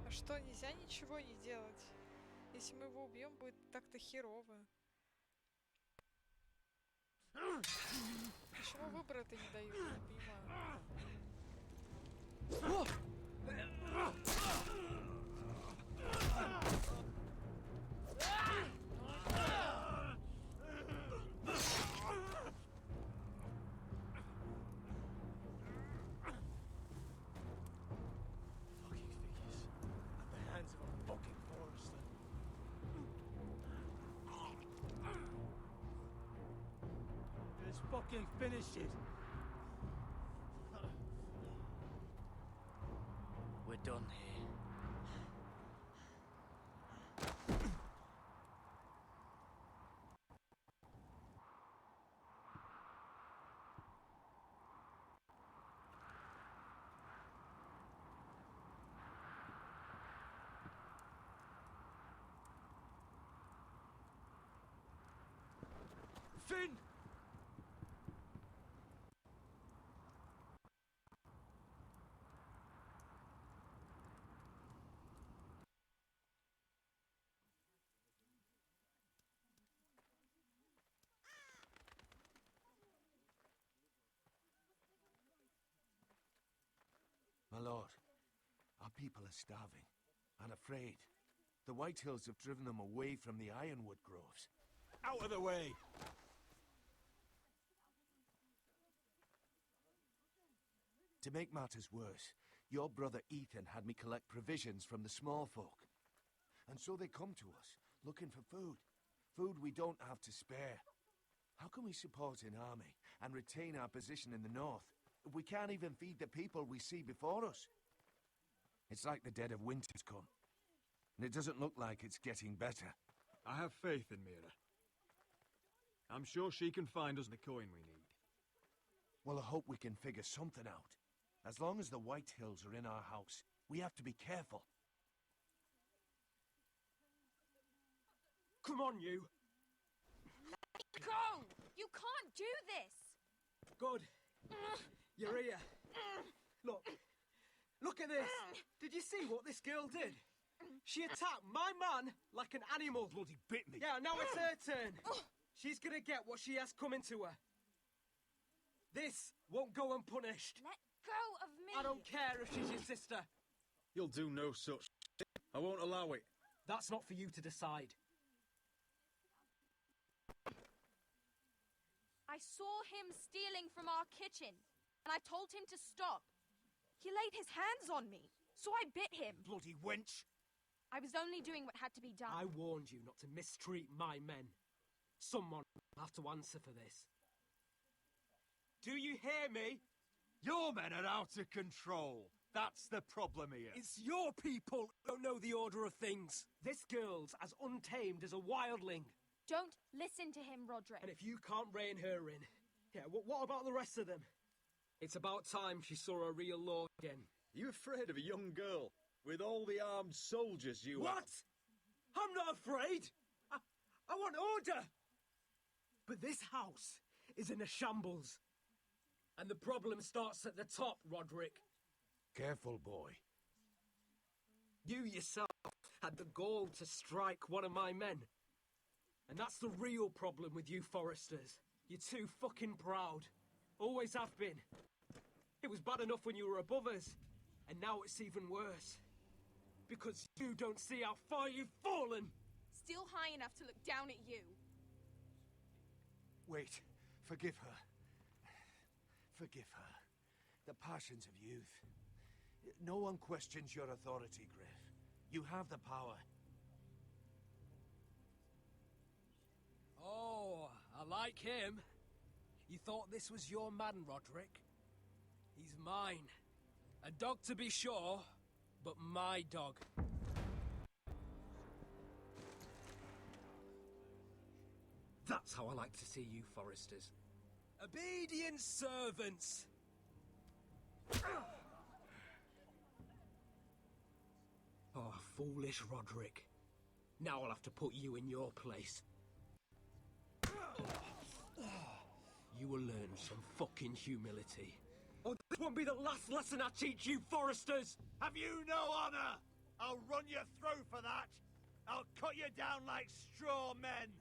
Что, нельзя ничего не делать? Если мы его убьем, будет так-то херово. Почему выбора-то не дают? Я не понимаю. Fucking finish it. We're done here. Finn! My lord, our people are starving and afraid. The Whitehills have driven them away from the ironwood groves. Out of the way! To make matters worse, your brother Ethan had me collect provisions from the small folk. And so they come to us, looking for food. Food we don't have to spare. How can we support an army and retain our position in the north if we can't even feed the people we see before us? It's like the dead of winter's come, and it doesn't look like it's getting better. I have faith in Mira. I'm sure she can find us the coin we need. Well, I hope we can figure something out. As long as the White Hills are in our house, we have to be careful. Come on, you! Go! You can't do this! Good. You're here. Look at this! Did you see what this girl did? She attacked my man like an animal. Bloody bit me. Yeah, now it's her turn. She's gonna get what she has coming to her. This won't go unpunished. Let go of me! I don't care if she's your sister. You'll do no such thing. I won't allow it. That's not for you to decide. I saw him stealing from our kitchen, and I told him to stop. He laid his hands on me, so I bit him. Bloody wench! I was only doing what had to be done. I warned you not to mistreat my men. Someone will have to answer for this. Do you hear me? Your men are out of control. That's the problem here. It's your people who don't know the order of things. This girl's as untamed as a wildling. Don't listen to him, Roderick. And if you can't rein her in, yeah, what about the rest of them? It's about time she saw a real lord again. You afraid of a young girl with all the armed soldiers you What? have? I'm not afraid. I want order. But this house is in a shambles. And the problem starts at the top, Roderick. Careful, boy. You yourself had the gall to strike one of my men. And that's the real problem with you Foresters. You're too fucking proud. Always have been. It was bad enough when you were above us. And now it's even worse. Because you don't see how far you've fallen. Still high enough to look down at you. Wait. Forgive her. Forgive her. The passions of youth. No one questions your authority, Griff. You have the power. Oh, I like him. You thought this was your man, Roderick? He's mine. A dog to be sure, but my dog. That's how I like to see you, Foresters. Obedient servants! Oh, foolish Roderick. Now I'll have to put you in your place. You will learn some fucking humility. Oh, this won't be the last lesson I teach you, Foresters! Have you no honor? I'll run your throat for that. I'll cut you down like straw men.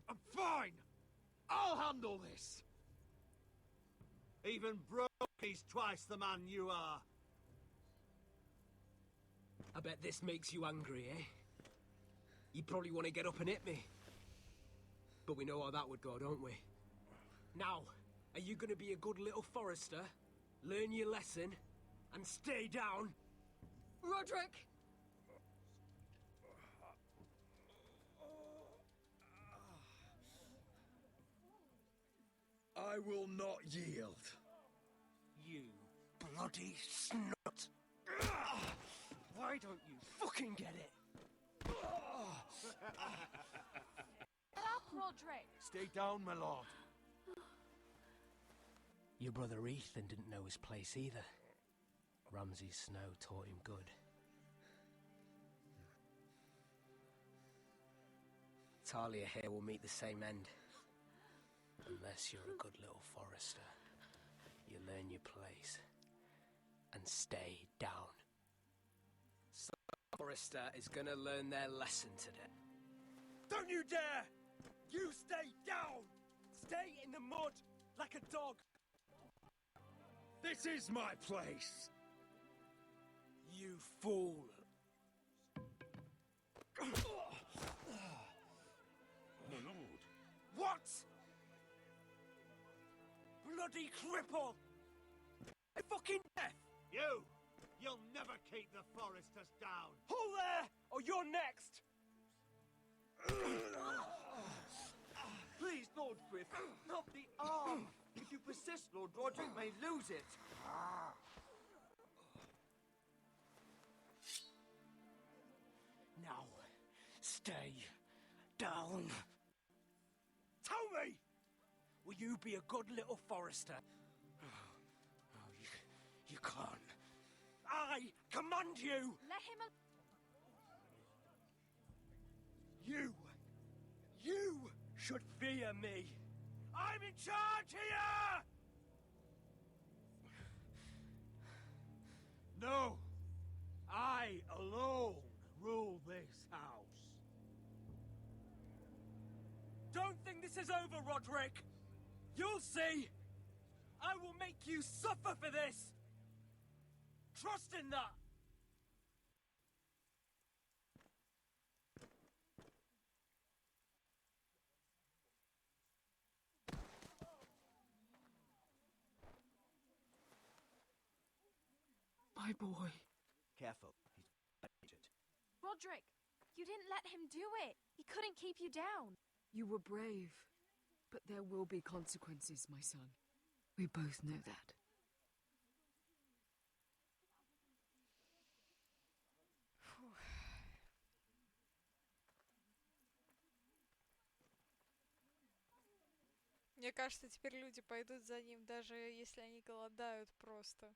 I'm fine! I'll handle this! Even Broky's twice the man you are. I bet this makes you angry, eh? You probably want to get up and hit me. But we know how that would go, don't we? Now, are you going to be a good little Forester, learn your lesson, and stay down? Roderick! I will not yield. You bloody snot! Why don't you fucking get it? Get up, Roderick! Stay down, my lord. Your brother Ethan didn't know his place either. Ramsay Snow taught him good. Talia here will meet the same end. Unless you're a good little Forester. You learn your place. And stay down. So Forester is gonna learn their lesson today. Don't you dare! You stay down! Stay in the mud like a dog! This is my place! You fool! My lord. What? Bloody cripple! Fucking death! You'll never keep the Foresters down. Hold there, or you're next! Please, Lord Not the arm! If you persist, Lord Roderick may lose it. Now, stay down. Tell me! Will you be a good little forester? Oh, you can't. I command you! Let him You should fear me. I'm in charge here! No! I alone rule this house. Don't think this is over, Roderick. You'll see. I will make you suffer for this. Trust in that. My boy. Careful, he's injured. Roderick, you didn't let him do it. He couldn't keep you down. You were brave, but there will be consequences, my son. We both know that. Мне кажется, теперь люди пойдут за ним, даже если они голодают просто.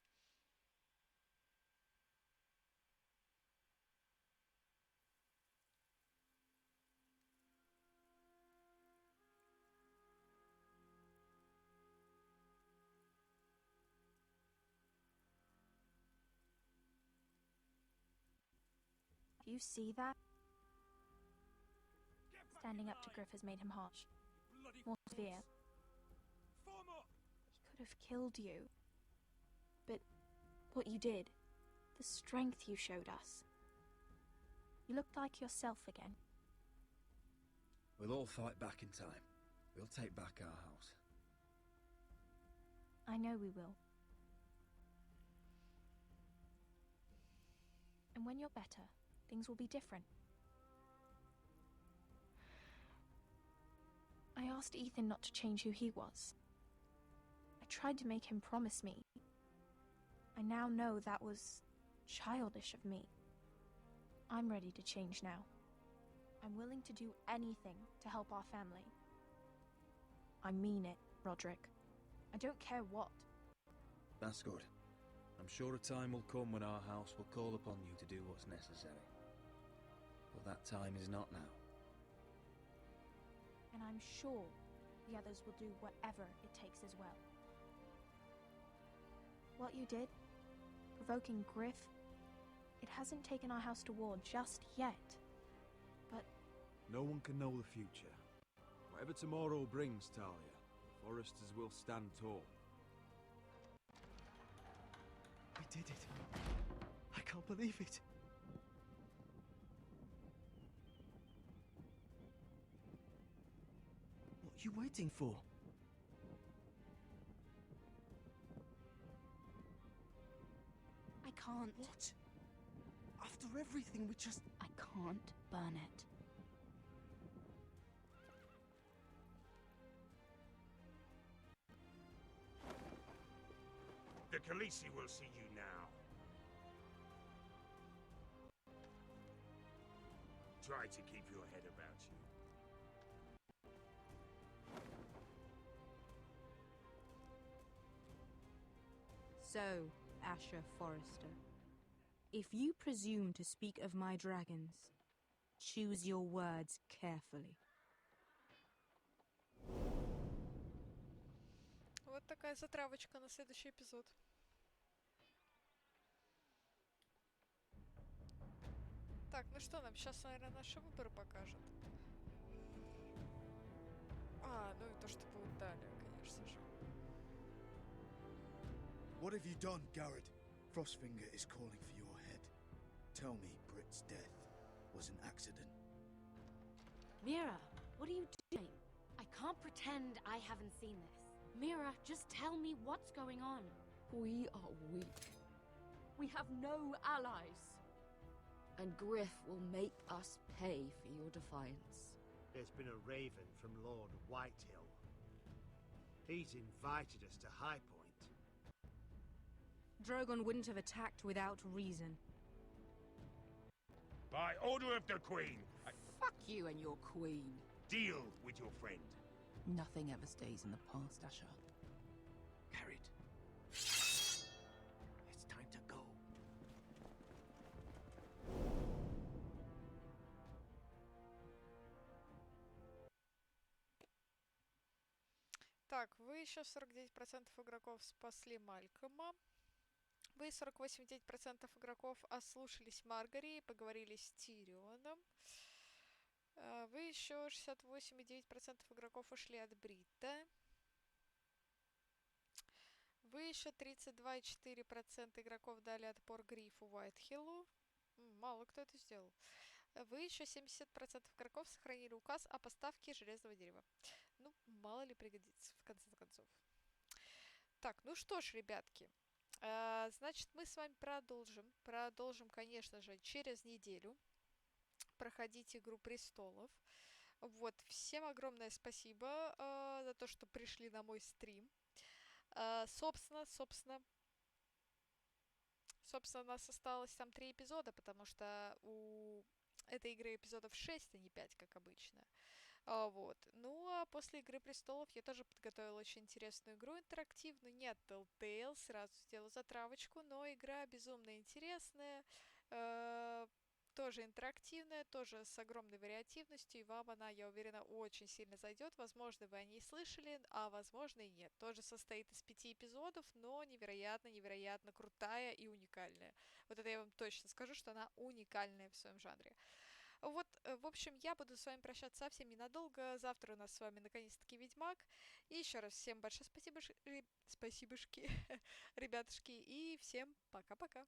Do you see that? Standing up to Griff has made him harsh. More severe. He could have killed you. But what you did, the strength you showed us. You looked like yourself again. We'll all fight back in time. We'll take back our house. I know we will. And when you're better, things will be different. I asked Ethan not to change who he was. I tried to make him promise me. I now know that was childish of me. I'm ready to change now. I'm willing to do anything to help our family. I mean it, Roderick. I don't care what. That's good. I'm sure a time will come when our house will call upon you to do what's necessary. But that time is not now. And I'm sure the others will do whatever it takes as well. What you did, provoking Griff, it hasn't taken our house to war just yet. But no one can know the future. Whatever tomorrow brings, Talia, the foresters will stand tall. We did it. I can't believe it. What are you waiting for? I can't. What? After everything we just... I can't burn it. The Khaleesi will see you now. Try to keep your head about you. So, Asher Forrester, if you presume to speak of my dragons, choose your words carefully. Вот такая затравочка на следующий эпизод. Так, ну что нам сейчас, наверное, наши выборы покажет. А, ну и то, что будет далее, конечно же. What have you done, Garrett? Frostfinger is calling for your head. Tell me Britt's death was an accident. Mira, what are you doing? I can't pretend I haven't seen this. Mira, just tell me what's going on. We are weak. We have no allies. And Griff will make us pay for your defiance. There's been a raven from Lord Whitehill. He's invited us to High Point. Drogon wouldn't have attacked without reason. By order of the Queen, Fuck you and your queen. deal with your friend. Nothing ever stays in the past, Asher. Carried. It's time to go. Так, вы еще 49% игроков спасли Малькома. Вы 48,9% игроков ослушались Маргари и поговорили с Тирионом. Вы еще 68,9% игроков ушли от Брита. Вы еще 32,4% игроков дали отпор Грифу Уайтхиллу. Мало кто это сделал. Вы еще 70% игроков сохранили указ о поставке железного дерева. Ну, мало ли пригодится, в конце концов. Так, ну что ж, ребятки. Значит, мы с вами продолжим. Продолжим, конечно же, через неделю проходить «Игру престолов». Вот, всем огромное спасибо за то, что пришли на мой стрим. Собственно, у нас осталось там 3 эпизода, потому что у этой игры эпизодов 6, а не 5, как обычно. Вот. Ну, а после «Игры престолов» я тоже подготовила очень интересную игру интерактивную. Не от Telltale, сразу сделаю затравочку, но игра безумно интересная, тоже интерактивная, тоже с огромной вариативностью, и вам она, я уверена, очень сильно зайдет. Возможно, вы о ней слышали, а возможно и нет. Тоже состоит из 5 эпизодов, но невероятно крутая и уникальная. Вот это я вам точно скажу, что она уникальная в своем жанре. Вот, в общем, я буду с вами прощаться совсем ненадолго. Завтра у нас с вами наконец-таки Ведьмак. И еще раз всем большое спасибошки, ребятушки, и всем пока-пока.